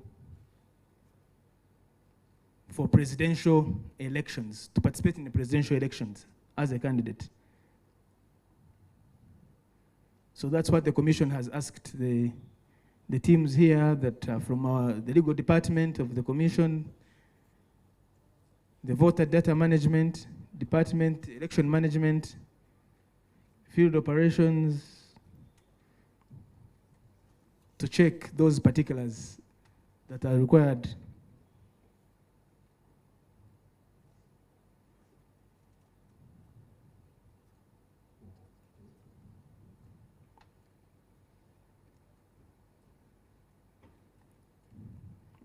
presidential elections, to participate in the presidential elections as a candidate. So that's what the Commission has asked the teams here that are from the legal department of the Commission, the voter data management department, election management, field operations, to check those particulars that are required.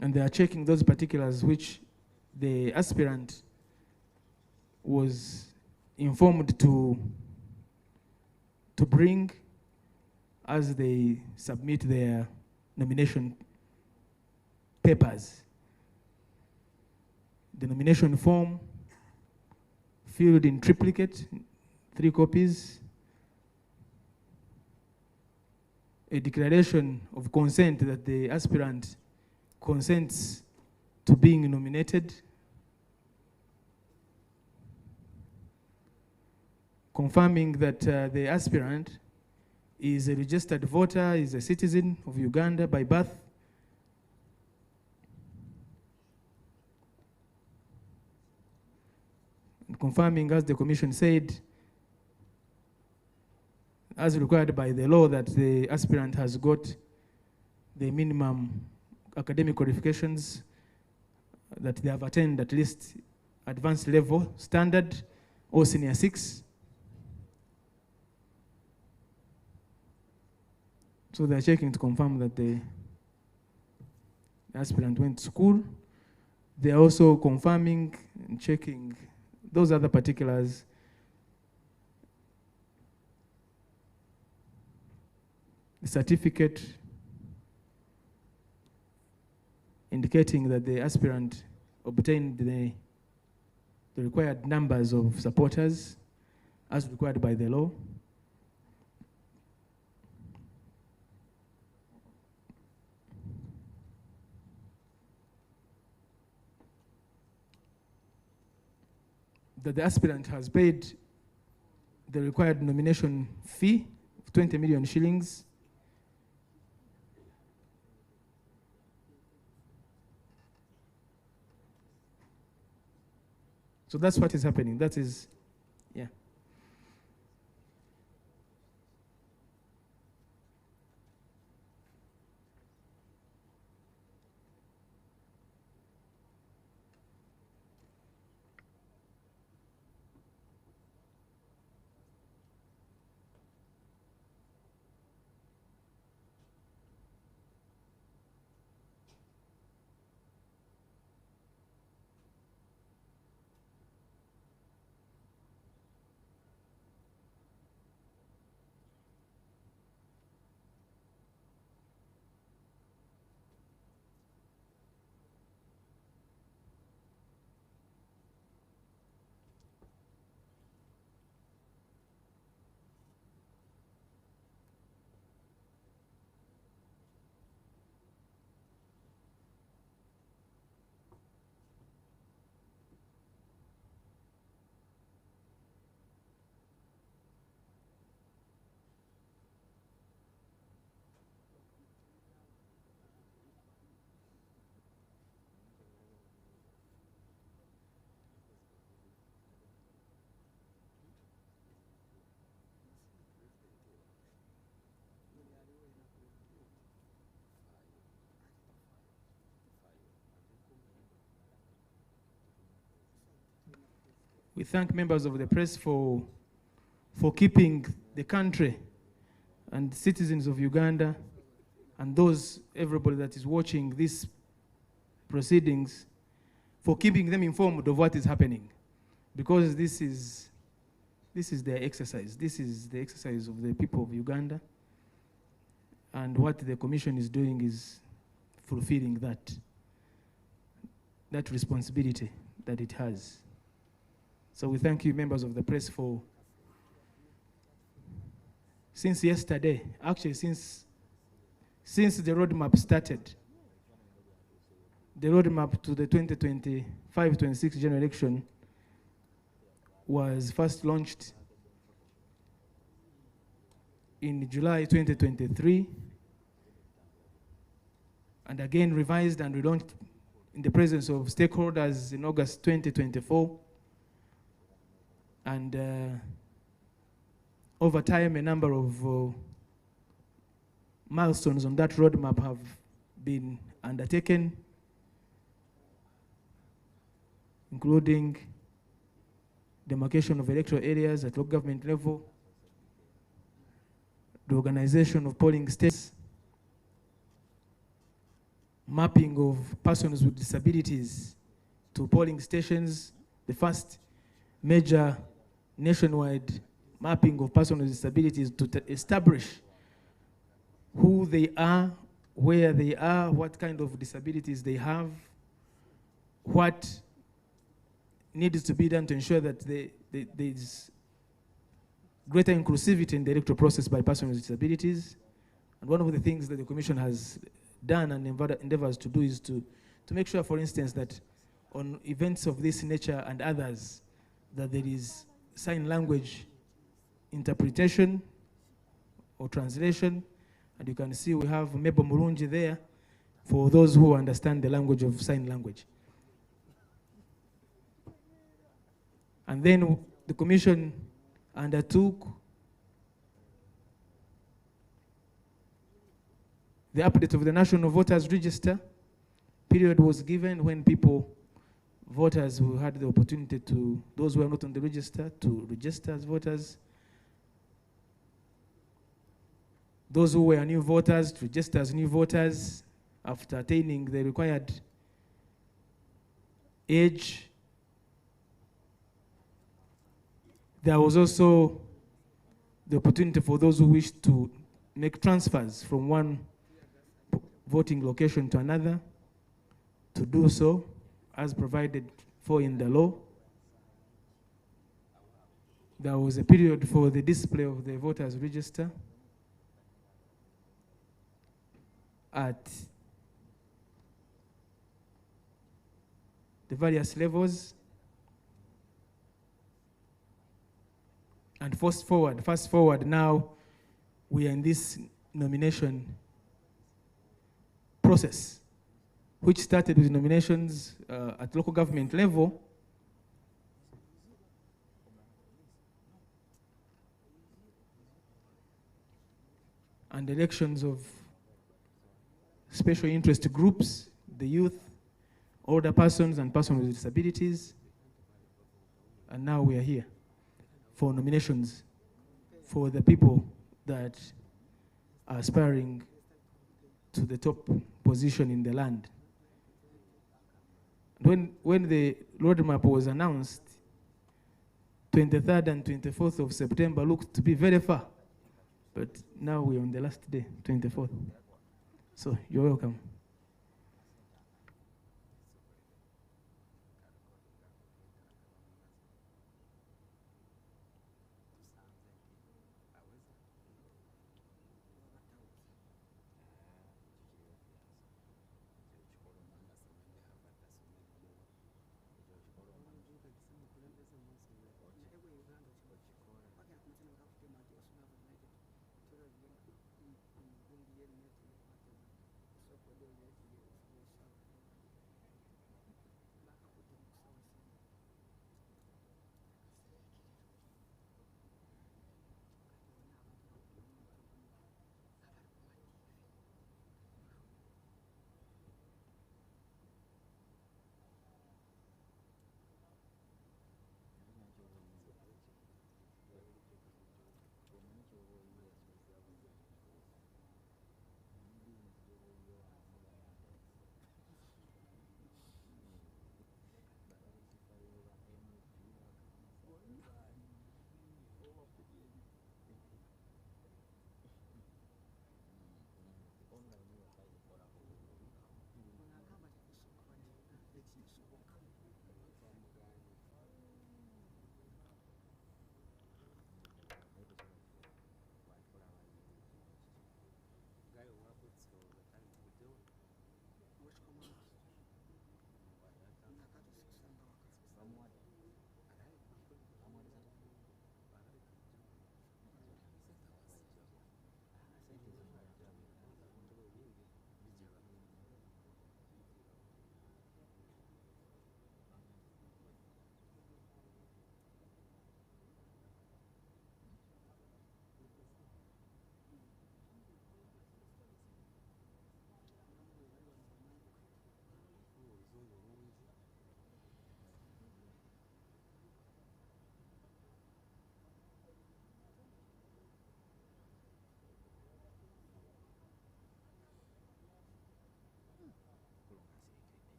And they are checking those particulars which the aspirant was informed to bring as they submit their nomination papers. The nomination form filled in triplicate, 3 copies, a declaration of consent that the aspirant consents to being nominated, confirming that the aspirant is a registered voter, is a citizen of Uganda by birth, and confirming, as the Commission said, as required by the law, that the aspirant has got the minimum academic qualifications, that they have attained at least advanced level standard or senior 6. So they're checking to confirm that the aspirant went to school. They're also confirming and checking those other particulars. The certificate indicating that the aspirant obtained the required numbers of supporters as required by the law. That the aspirant has paid the required nomination fee of 20 million shillings. So that's what is happening. That is, yeah. We thank members of the press for keeping the country and citizens of Uganda and everybody that is watching these proceedings, for keeping them informed of what is happening. Because this is their exercise. This is the exercise of the people of Uganda. And what the commission is doing is fulfilling that responsibility that it has. So we thank you, members of the press, for, since yesterday, actually since the roadmap started, the roadmap to the 2025-26 general election was first launched in July 2023, and again revised and relaunched in the presence of stakeholders in August 2024. And over time, a number of milestones on that roadmap have been undertaken, including demarcation of electoral areas at local government level, the organization of polling stations, mapping of persons with disabilities to polling stations, the first major nationwide mapping of persons with disabilities to establish who they are, where they are, what kind of disabilities they have, what needs to be done to ensure that there is greater inclusivity in the electoral process by persons with disabilities. And one of the things that the Commission has done and endeavors to do is to make sure, for instance, that on events of this nature and others, that there is sign language interpretation or translation. And you can see we have Mebo Murungi there for those who understand the language of sign language. And then the Commission undertook the update of the National Voters Register. Period was given when voters who had the opportunity to, those who are not on the register, to register as voters. Those who were new voters to register as new voters after attaining the required age. There was also the opportunity for those who wish to make transfers from one voting location to another to do so as provided for in the law. There was a period for the display of the voters register at the various levels. And fast forward, now we are in this nomination process, which started with nominations at local government level, and elections of special interest groups, the youth, older persons, and persons with disabilities. And now we are here for nominations for the people that are aspiring to the top position in the land. When the roadmap was announced, 23rd and 24th of September looked to be very far, but now we're on the last day, 24th. So you're welcome.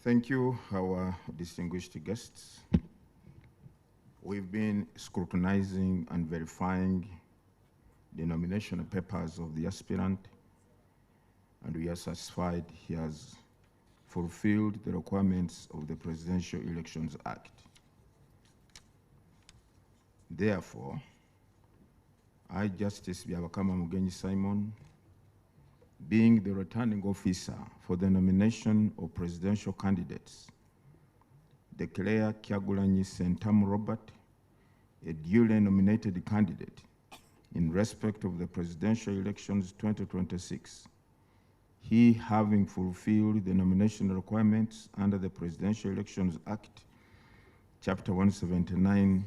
Thank you, our distinguished guests. We've been scrutinizing and verifying the nomination papers of the aspirant, and we are satisfied he has fulfilled the requirements of the Presidential Elections Act. Therefore, I, Justice Byabakama Mugenyi Simon, being the returning officer for the nomination of presidential candidates, declare Kyagulayi Ssentamu Robert a duly nominated candidate in respect of the presidential elections 2026, he having fulfilled the nomination requirements under the Presidential Elections Act, Chapter 179,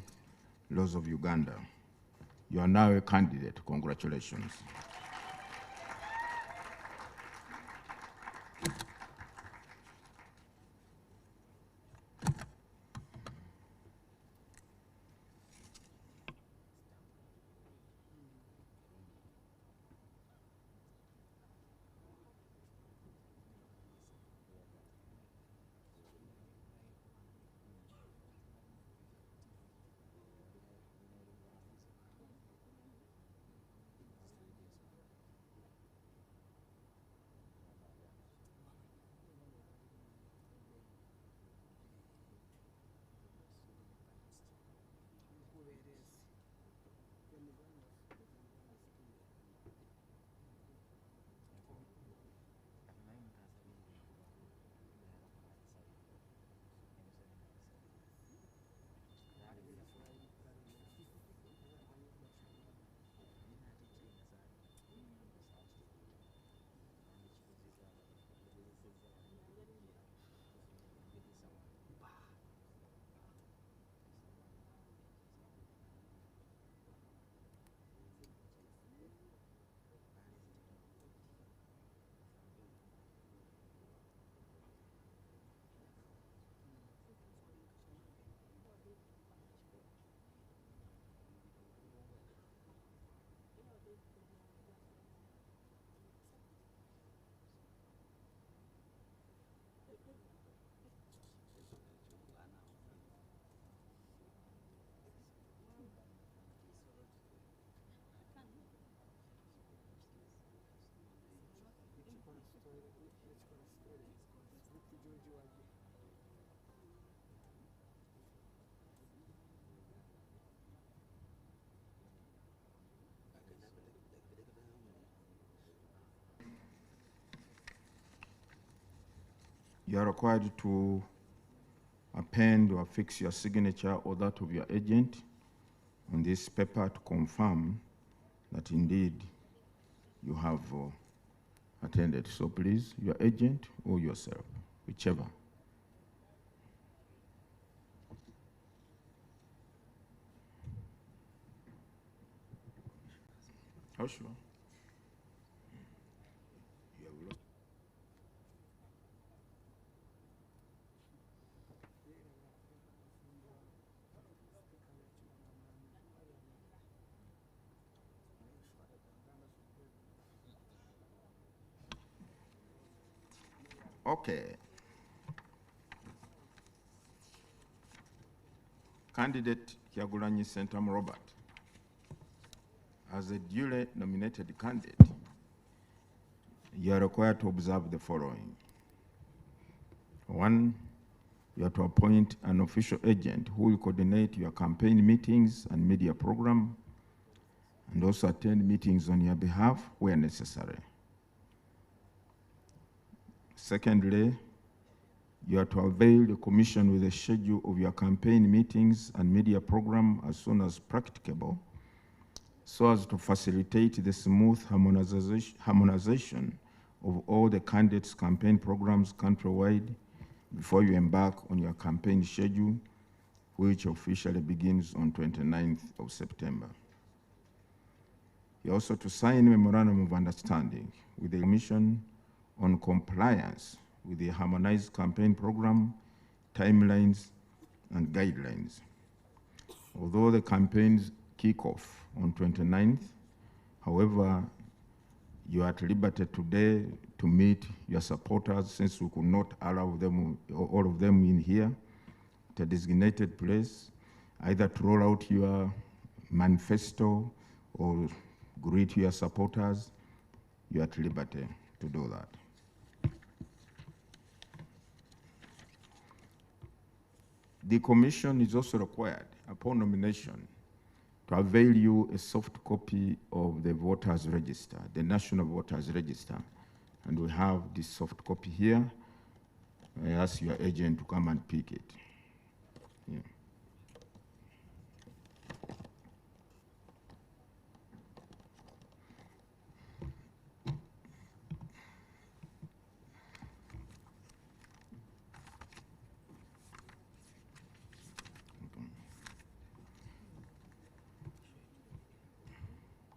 Laws of Uganda. You are now a candidate. Congratulations. You are required to append or affix your signature or that of your agent on this paper to confirm that indeed you have attended. So please, your agent or yourself, whichever. How sure? Okay. Candidate Kyagulayi Ssentamu Robert, as a duly nominated candidate, you are required to observe the following. 1, you are to appoint an official agent who will coordinate your campaign meetings and media program, and also attend meetings on your behalf where necessary. Secondly, you are to avail the commission with a schedule of your campaign meetings and media program as soon as practicable, so as to facilitate the smooth harmonization of all the candidates' campaign programs countrywide before you embark on your campaign schedule, which officially begins on 29th of September. You're also to sign a memorandum of understanding with the Commission on compliance with the harmonized campaign program, timelines, and guidelines. Although the campaigns kick off on 29th, however, you are at liberty today to meet your supporters, since we could not allow them, all of them in here, at a designated place, either to roll out your manifesto or greet your supporters. You are at liberty to do that. The commission is also required, upon nomination, to avail you a soft copy of the voters register, the national voters register. And we have this soft copy here. I ask your agent to come and pick it. Yeah.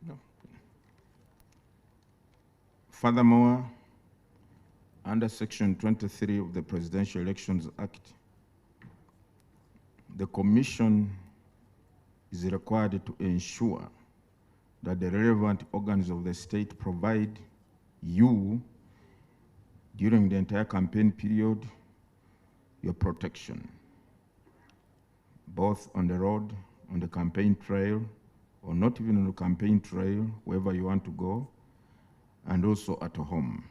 No. Furthermore, under Section 23 of the Presidential Elections Act, the Commission is required to ensure that the relevant organs of the state provide you, during the entire campaign period, your protection, both on the road, on the campaign trail, or not even on the campaign trail, wherever you want to go, and also at home.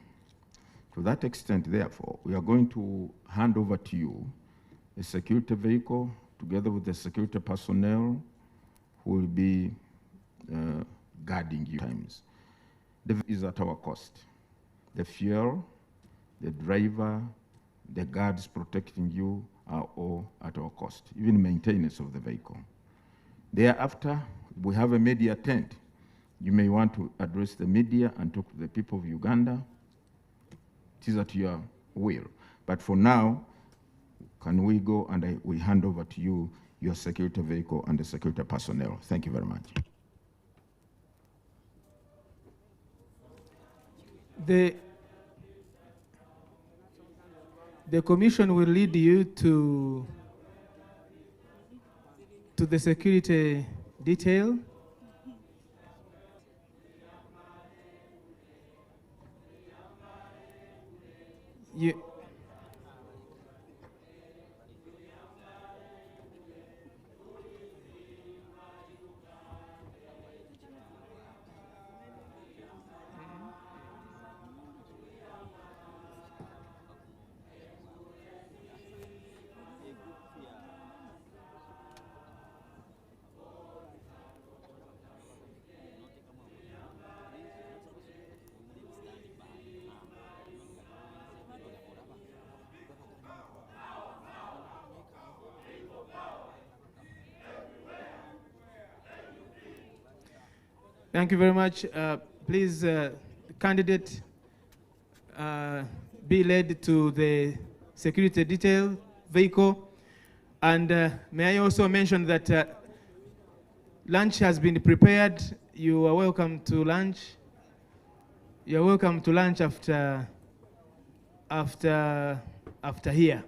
To that extent, therefore, we are going to hand over to you a security vehicle together with the security personnel who will be guarding you times. The is at our cost. The fuel, the driver, the guards protecting you are all at our cost, even maintenance of the vehicle. Thereafter, we have a media tent. You may want to address the media and talk to the people of Uganda. It is at your will. But for now, can we go and we hand over to you your security vehicle and the security personnel. Thank you very much. The commission will lead you to the security detail. Thank you very much. Please, candidate, be led to the security detail vehicle. And may I also mention that lunch has been prepared. You are welcome to lunch. You are welcome to lunch after here.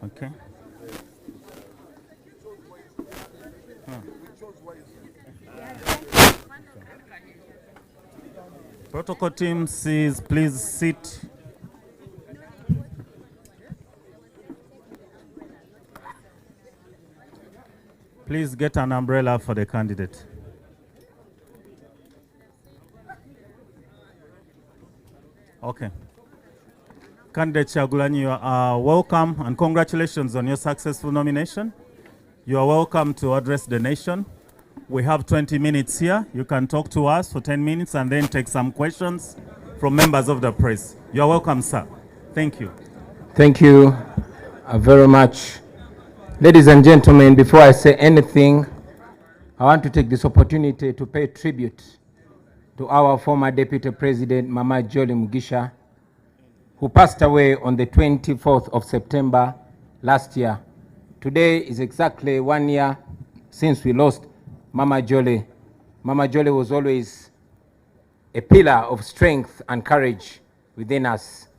Okay. Protocol team says please sit. Please get an umbrella for the candidate. Okay. Candidate Kyagulayi, you are welcome and congratulations on your successful nomination. You are welcome to address the nation. We have 20 minutes here. You can talk to us for 10 minutes and then take some questions from members of the press. You are welcome, sir. Thank you. Thank you very much. Ladies and gentlemen, before I say anything, I want to take this opportunity to pay tribute to our former Deputy President, Mama Jolly Mugisha, who passed away on the 24th of September last year. Today is exactly 1 year since we lost Mama Jolly. Mama Jolly was always a pillar of strength and courage within us.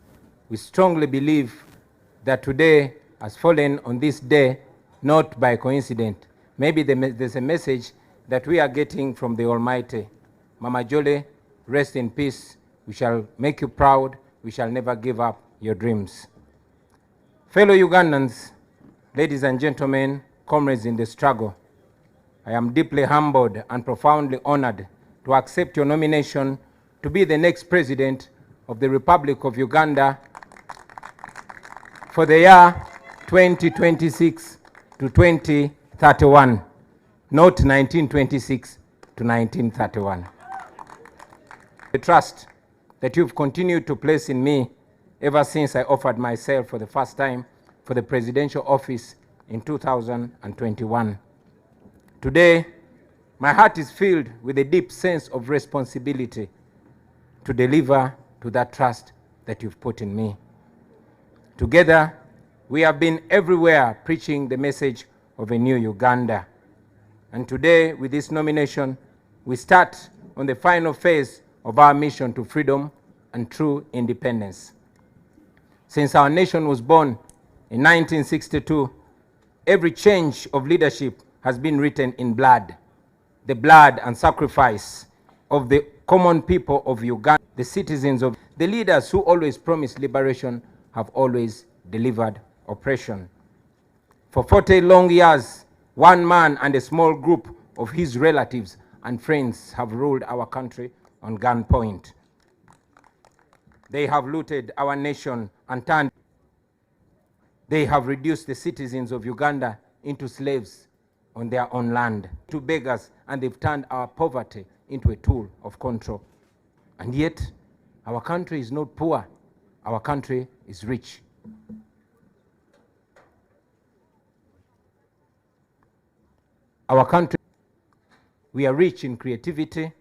We strongly believe that today has fallen on this day, not by coincidence. Maybe there's a message that we are getting from the Almighty. Mama Jolly, rest in peace. We shall make you proud. We shall never give up your dreams. Fellow Ugandans, ladies and gentlemen, comrades in the struggle, I am deeply humbled and profoundly honored to accept your nomination to be the next president of the Republic of Uganda for the year 2026 to 2031, not 1926 to 1931. The trust that you've continued to place in me ever since I offered myself for the first time for the presidential office in 2021. Today, my heart is filled with a deep sense of responsibility to deliver to that trust that you've put in me. Together, we have been everywhere preaching the message of a new Uganda. And today, with this nomination, we start on the final phase of our mission to freedom and true independence. Since our nation was born in 1962, every change of leadership has been written in blood, the blood and sacrifice of the common people of Uganda, the citizens of the leaders who always promised liberation have always delivered oppression. For 40 long years, one man and a small group of his relatives and friends have ruled our country on gunpoint. They have looted our nation and turned. They have reduced the citizens of Uganda into slaves on their own land, to beggars, and they've turned our poverty into a tool of control. And yet, our country is not poor. Our country is rich. Our country, we are rich in creativity.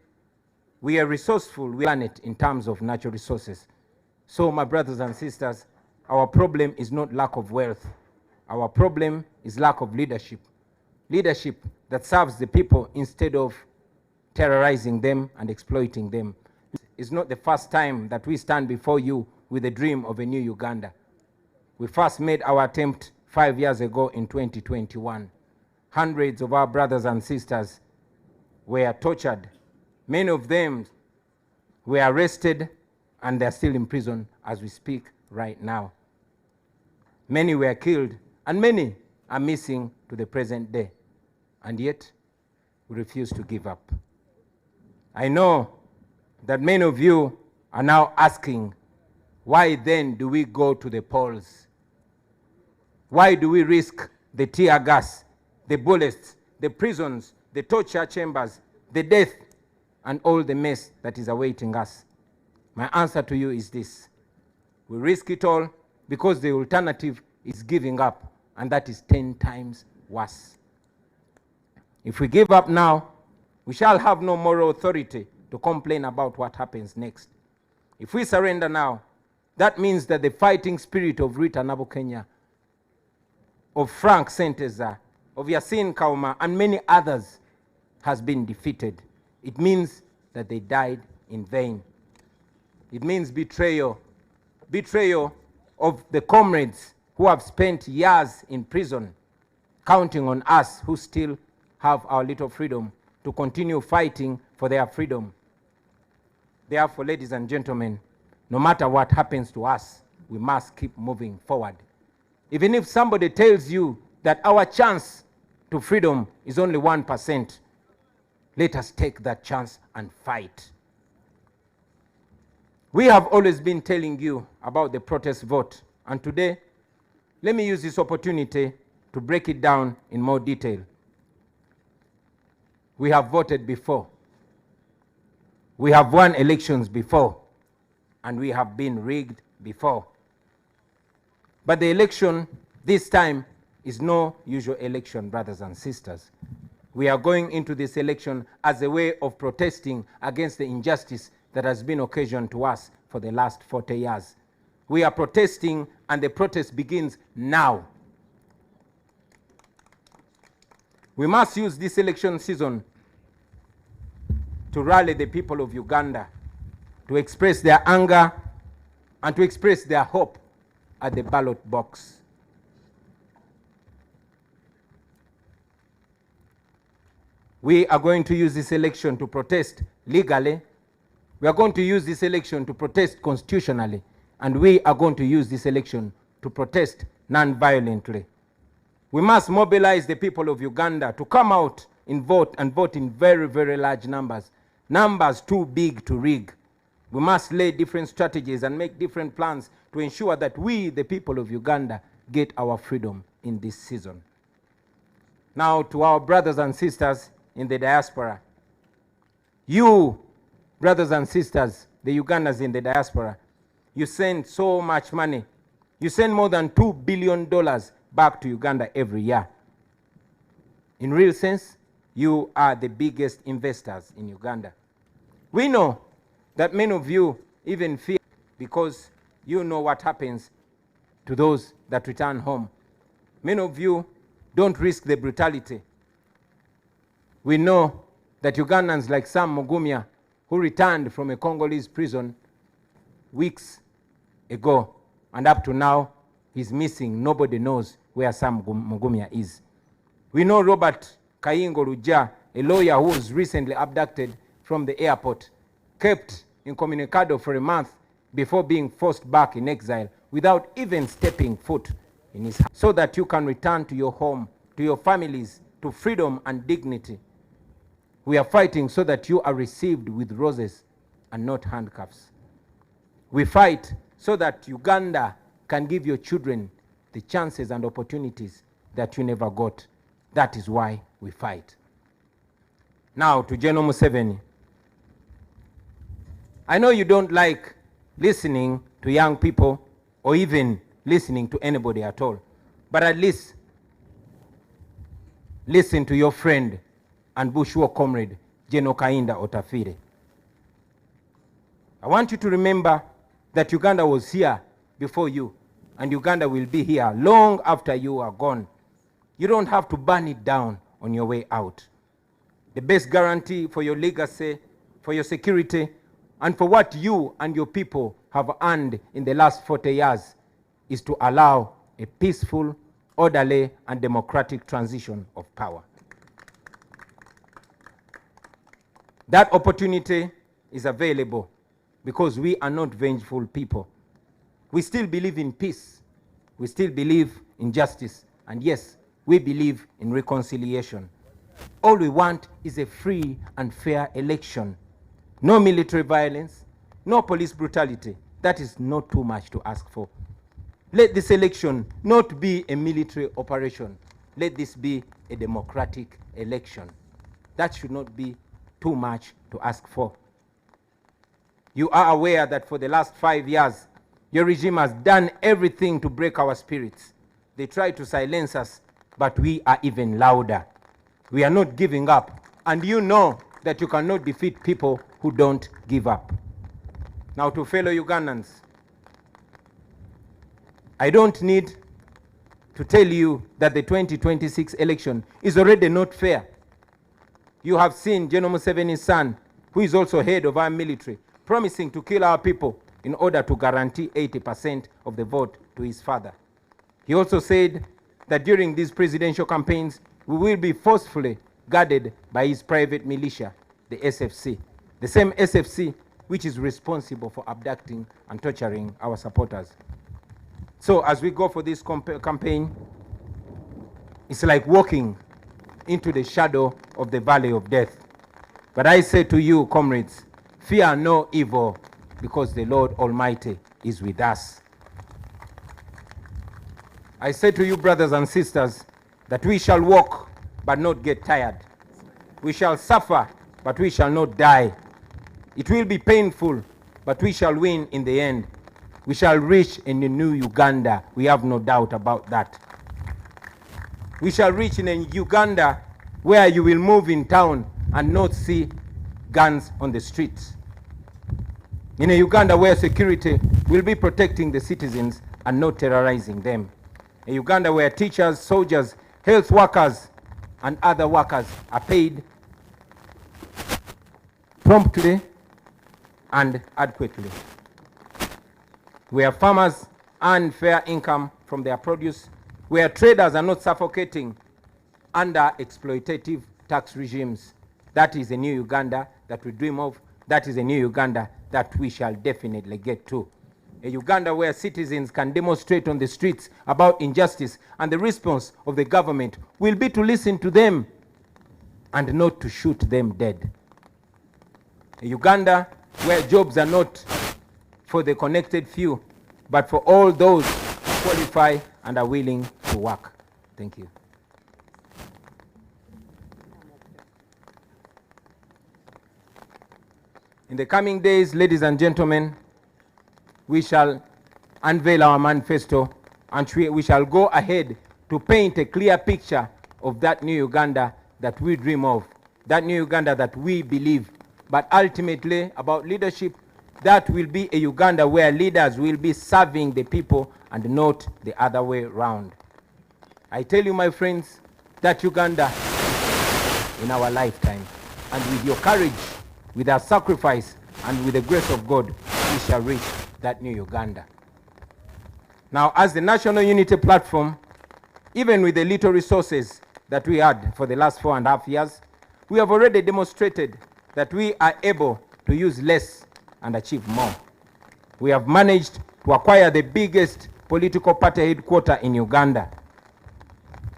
We are resourceful. We planet in terms of natural resources. So, my brothers and sisters, our problem is not lack of wealth. Our problem is lack of leadership. Leadership that serves the people instead of terrorizing them and exploiting them. It's not the first time that we stand before you with a dream of a new Uganda. We first made our attempt 5 years ago in 2021. Hundreds of our brothers and sisters were tortured. Many of them were arrested and they're still in prison as we speak right now. Many were killed and many are missing to the present day. And yet, we refuse to give up. I know that many of you are now asking, why then do we go to the polls? Why do we risk the tear gas, the bullets, the prisons, the torture chambers, the death, and all the mess that is awaiting us? My answer to you is this. We risk it all because the alternative is giving up, and that is 10 times worse. If we give up now, we shall have no moral authority to complain about what happens next. If we surrender now, that means that the fighting spirit of Rita Nabukenya, of Frank Senteza, of Yasin Kauma, and many others has been defeated. It means that they died in vain. It means betrayal. Betrayal of the comrades who have spent years in prison, counting on us who still have our little freedom to continue fighting for their freedom. Therefore, ladies and gentlemen, no matter what happens to us, we must keep moving forward. Even if somebody tells you that our chance to freedom is only 1%, let us take that chance and fight. We have always been telling you about the protest vote, and today, let me use this opportunity to break it down in more detail. We have voted before. We have won elections before, and we have been rigged before. But the election this time is no usual election, brothers and sisters. We are going into this election as a way of protesting against the injustice that has been occasioned to us for the last 40 years. We are protesting, and the protest begins now. We must use this election season to rally the people of Uganda, to express their anger and to express their hope at the ballot box. We are going to use this election to protest legally. We are going to use this election to protest constitutionally. And we are going to use this election to protest non-violently. We must mobilize the people of Uganda to come out and vote in very, very large numbers. Numbers too big to rig. We must lay different strategies and make different plans to ensure that we, the people of Uganda, get our freedom in this season. Now, to our brothers and sisters in the diaspora, you, brothers and sisters, the Ugandans in the diaspora, you send so much money. You send more than $2 billion back to Uganda every year. In real sense, you are the biggest investors in Uganda. We know that many of you even fear because you know what happens to those that return home. Many of you don't risk the brutality. We know that Ugandans like Sam Mugumya, who returned from a Congolese prison weeks ago, and up to now, he's missing. Nobody knows where Sam Mugumya is. We know Robert Kayingo Luja, a lawyer who was recently abducted from the airport, kept incommunicado for a month before being forced back in exile without even stepping foot in his house, so that you can return to your home, to your families, to freedom and dignity. We are fighting so that you are received with roses and not handcuffs. We fight so that Uganda can give your children the chances and opportunities that you never got. That is why we fight. Now to General Museveni. I know you don't like listening to young people or even listening to anybody at all, but at least listen to your friend and Bush war comrade, General Kainda Otafire. I want you to remember that Uganda was here before you, and Uganda will be here long after you are gone. You don't have to burn it down on your way out. The best guarantee for your legacy, for your security, and for what you and your people have earned in the last 40 years is to allow a peaceful, orderly, and democratic transition of power. That opportunity is available because we are not vengeful people. We still believe in peace. We still believe in justice. And yes, we believe in reconciliation. All we want is a free and fair election. No military violence, no police brutality. That is not too much to ask for. Let this election not be a military operation. Let this be a democratic election. That should not be too much to ask for. You are aware that for the last 5 years, your regime has done everything to break our spirits. They try to silence us, but we are even louder. We are not giving up. And you know that you cannot defeat people who don't give up. Now to fellow Ugandans, I don't need to tell you that the 2026 election is already not fair. You have seen General Museveni's son, who is also head of our military, promising to kill our people in order to guarantee 80% of the vote to his father. He also said that during these presidential campaigns, we will be forcefully guarded by his private militia, the SFC, the same SFC which is responsible for abducting and torturing our supporters. So as we go for this campaign, it's like walking into the shadow of the valley of death. But I say to you, comrades, fear no evil, because the Lord Almighty is with us. I say to you, brothers and sisters, that we shall walk but not get tired. We shall suffer, but we shall not die. It will be painful, but we shall win in the end. We shall reach in a new Uganda. We have no doubt about that. We shall reach in a Uganda where you will move in town and not see guns on the streets. In a Uganda where security will be protecting the citizens and not terrorizing them. A Uganda where teachers, soldiers, health workers, and other workers are paid promptly and adequately. Where farmers earn fair income from their produce, where traders are not suffocating under exploitative tax regimes. That is a new Uganda that we dream of. That is a new Uganda that we shall definitely get to. A Uganda where citizens can demonstrate on the streets about injustice, and the response of the government will be to listen to them and not to shoot them dead. A Uganda where jobs are not for the connected few, but for all those who qualify and are willing to work. Thank you. In the coming days, ladies and gentlemen, we shall unveil our manifesto, and we shall go ahead to paint a clear picture of that new Uganda that we dream of, that new Uganda that we believe. But ultimately, about leadership, that will be a Uganda where leaders will be serving the people and not the other way around. I tell you, my friends, that Uganda in our lifetime, and with your courage, with our sacrifice, and with the grace of God, we shall reach that new Uganda. Now, as the National Unity Platform, even with the little resources that we had for the last 4.5 years, we have already demonstrated that we are able to use less and achieve more. We have managed to acquire the biggest political party headquarters in Uganda.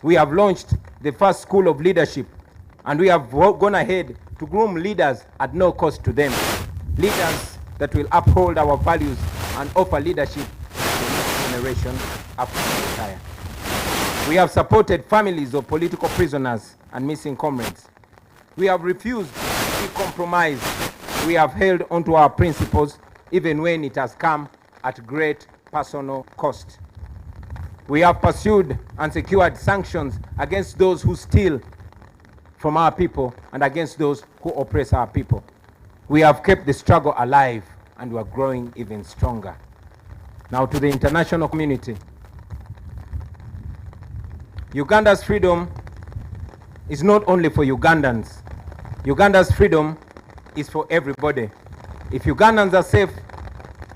We have launched the first school of leadership, and we have gone ahead to groom leaders at no cost to them. Leaders that will uphold our values and offer leadership to the next generation after we retire. We have supported families of political prisoners and missing comrades. We have refused to be compromised. We have held onto our principles even when it has come at great personal cost. We have pursued and secured sanctions against those who steal from our people and against those who oppress our people. We have kept the struggle alive, and we are growing even stronger. Now, to the international community, Uganda's freedom is not only for Ugandans. Uganda's freedom is for everybody. If Ugandans are safe,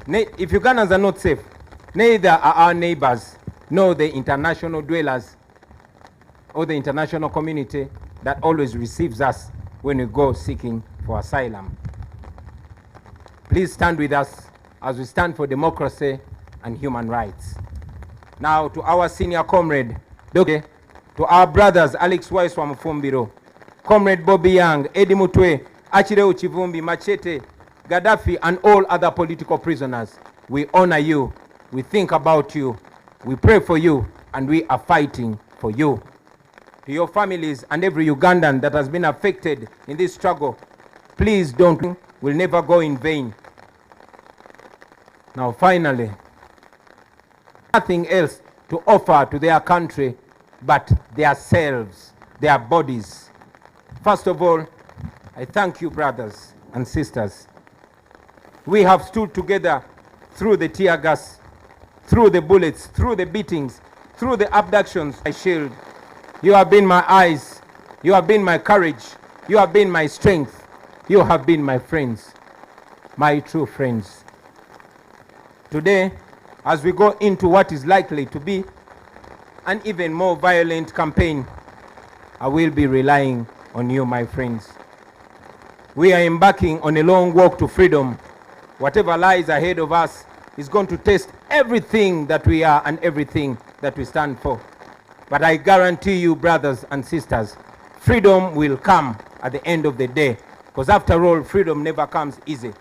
if Ugandans are not safe, neither are our neighbors, nor the international dwellers or the international community that always receives us when we go seeking for asylum. Please stand with us as we stand for democracy and human rights. Now, to our senior comrade, to our brothers Alex Waiswa Mufumbiro, Comrade Bobby Young, Eddie Mutwe, Achireu Chivumbi, Machete, Gaddafi, and all other political prisoners, we honor you, we think about you, we pray for you, and we are fighting for you. To your families and every Ugandan that has been affected in this struggle, please don't, will never go in vain. Now finally, nothing else to offer to their country but their selves, their bodies. First of all, I thank you, brothers and sisters. We have stood together through the tear gas, through the bullets, through the beatings, through the abductions. My shield. You have been my eyes. You have been my courage. You have been my strength. You have been my friends, my true friends. Today, as we go into what is likely to be an even more violent campaign, I will be relying on you, my friends. We are embarking on a long walk to freedom. Whatever lies ahead of us is going to test everything that we are and everything that we stand for. But I guarantee you, brothers and sisters, freedom will come at the end of the day. Because after all, freedom never comes easy.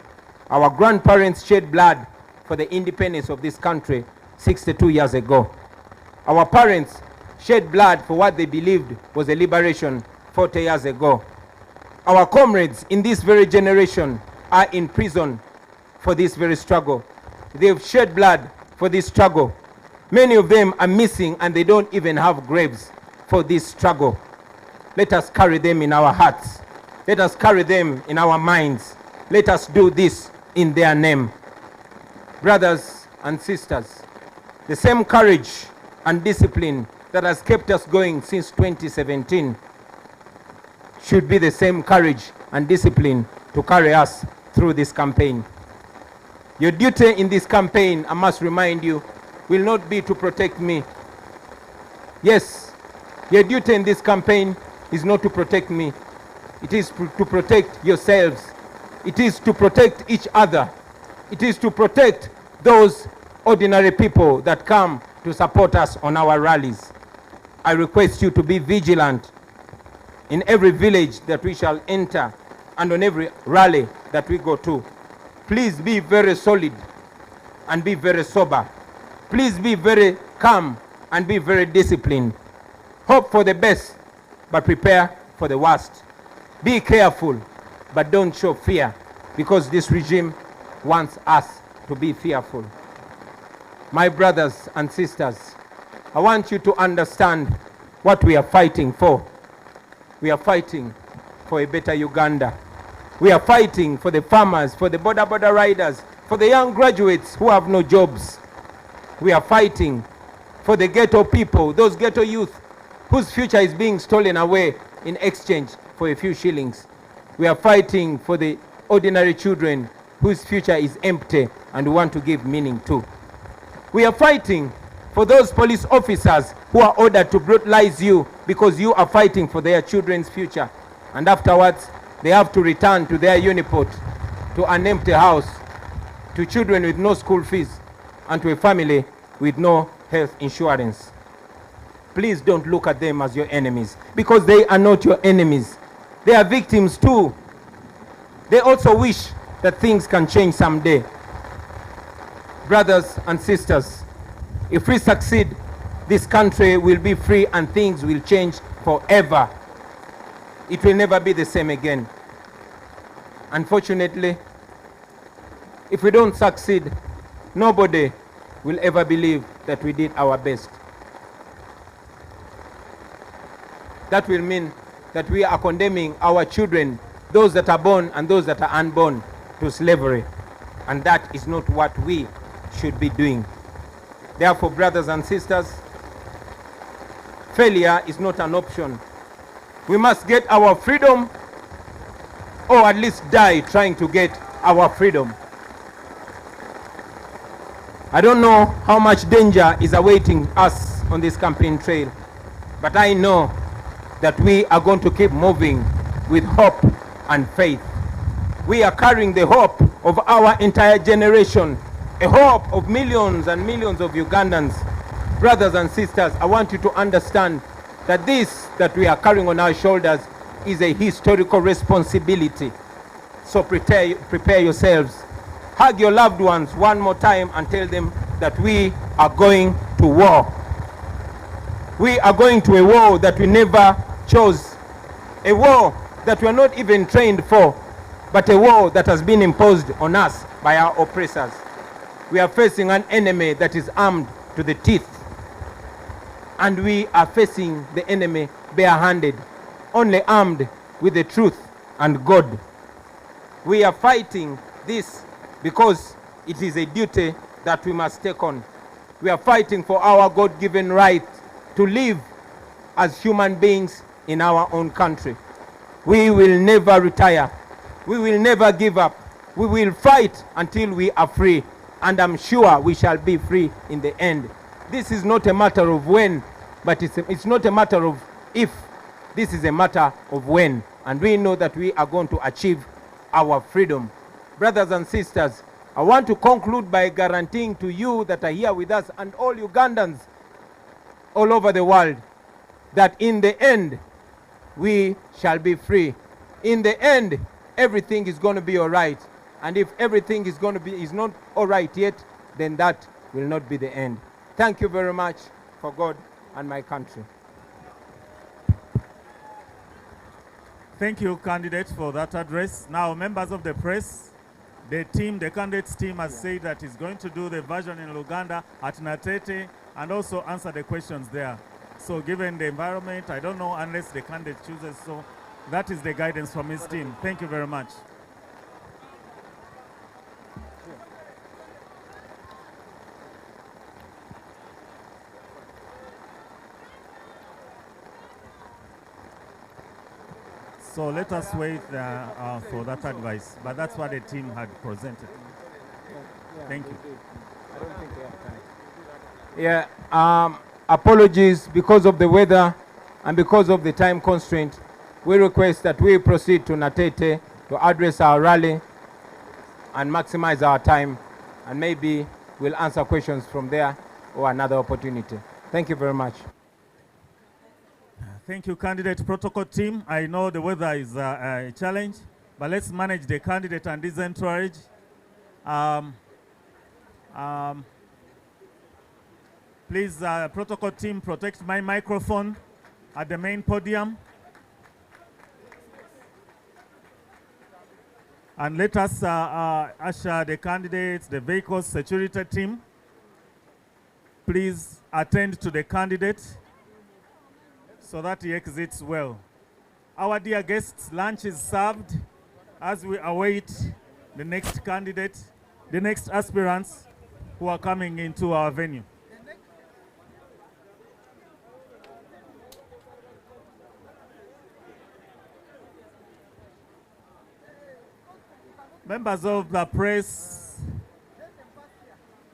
Our grandparents shed blood for the independence of this country 62 years ago. Our parents shed blood for what they believed was a liberation 40 years ago. Our comrades in this very generation are in prison for this very struggle. They've shed blood for this struggle. Many of them are missing and they don't even have graves for this struggle. Let us carry them in our hearts. Let us carry them in our minds. Let us do this in their name. Brothers and sisters, the same courage and discipline that has kept us going since 2017 should be the same courage and discipline to carry us through this campaign. Your duty in this campaign, I must remind you, will not be to protect me. Yes, your duty in this campaign is not to protect me. It is to protect yourselves. It is to protect each other. It is to protect those ordinary people that come to support us on our rallies. I request you to be vigilant in every village that we shall enter and on every rally that we go to. Please be very solid and be very sober. Please be very calm and be very disciplined. Hope for the best, but prepare for the worst. Be careful, but don't show fear, because this regime wants us to be fearful. My brothers and sisters, I want you to understand what we are fighting for. We are fighting for a better Uganda. We are fighting for the farmers, for the border riders, for the young graduates who have no jobs. We are fighting for the ghetto people, those ghetto youth whose future is being stolen away in exchange for a few shillings. We are fighting for the ordinary children whose future is empty and we want to give meaning to. We are fighting for those police officers who are ordered to brutalize you because you are fighting for their children's future. And afterwards, they have to return to their uniport, to an empty house, to children with no school fees, and to a family with no health insurance. Please don't look at them as your enemies, because they are not your enemies. They are victims too. They also wish that things can change someday. Brothers and sisters, if we succeed, this country will be free and things will change forever. It will never be the same again. Unfortunately, if we don't succeed, nobody will ever believe that we did our best. That will mean that we are condemning our children, those that are born and those that are unborn, to slavery. And that is not what we should be doing. Therefore, brothers and sisters, failure is not an option. We must get our freedom, or at least die trying to get our freedom. I don't know how much danger is awaiting us on this campaign trail, but I know that we are going to keep moving with hope and faith. We are carrying the hope of our entire generation, a hope of millions and millions of Ugandans. Brothers and sisters, I want you to understand that this that we are carrying on our shoulders is a historical responsibility. So prepare yourselves. Hug your loved ones one more time and tell them that we are going to war. We are going to a war that we never chose. A war that we are not even trained for, but a war that has been imposed on us by our oppressors. We are facing an enemy that is armed to the teeth. And we are facing the enemy barehanded, only armed with the truth and God. We are fighting this because it is a duty that we must take on. We are fighting for our God-given right to live as human beings in our own country. We will never retire. We will never give up. We will fight until we are free. And I'm sure we shall be free in the end. This is not a matter of when, but it's not a matter of if. This is a matter of when. And we know that we are going to achieve our freedom. Brothers and sisters, I want to conclude by guaranteeing to you that are here with us and all Ugandans all over the world that in the end, we shall be free. In the end, everything is going to be all right. And if everything is not all right yet, then that will not be the end. Thank you very much for God and my country. Thank you, candidates, for that address. Now, members of the press, the candidates team has said that it's going to do the version in Luganda at Natete and also answer the questions there. So given the environment, I don't know unless the candidate chooses. So that is the guidance from his team. Thank you very much. So let us wait for that advice. But that's what the team had presented. Thank you. I don't think we have time. Yeah, apologies because of the weather and because of the time constraint. We request that we proceed to Natete to address our rally and maximize our time, and maybe we'll answer questions from there or another opportunity. Thank you very much. Thank you, candidate protocol team. I know the weather is a challenge, but let's manage the candidate and his entourage. Please, protocol team, protect my microphone at the main podium. And let us usher the candidates, the vehicles, security team. Please attend to the candidate so that he exits well. Our dear guests, lunch is served as we await the next candidate, the next aspirants who are coming into our venue. Members of the press,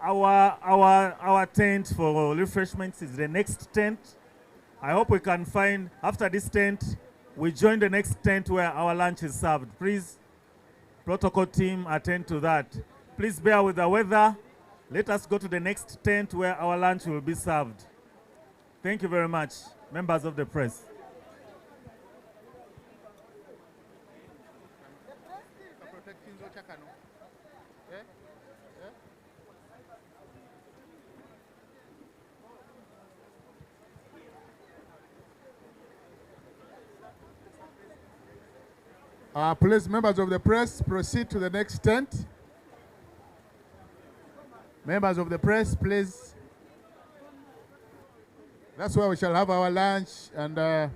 our tent for refreshments is the next tent. I hope we can find, after this tent, we join the next tent where our lunch is served. Please, protocol team, attend to that. Please bear with the weather. Let us go to the next tent where our lunch will be served. Thank you very much, members of the press. Please, members of the press, proceed to the next tent. Members of the press, please. That's where we shall have our lunch and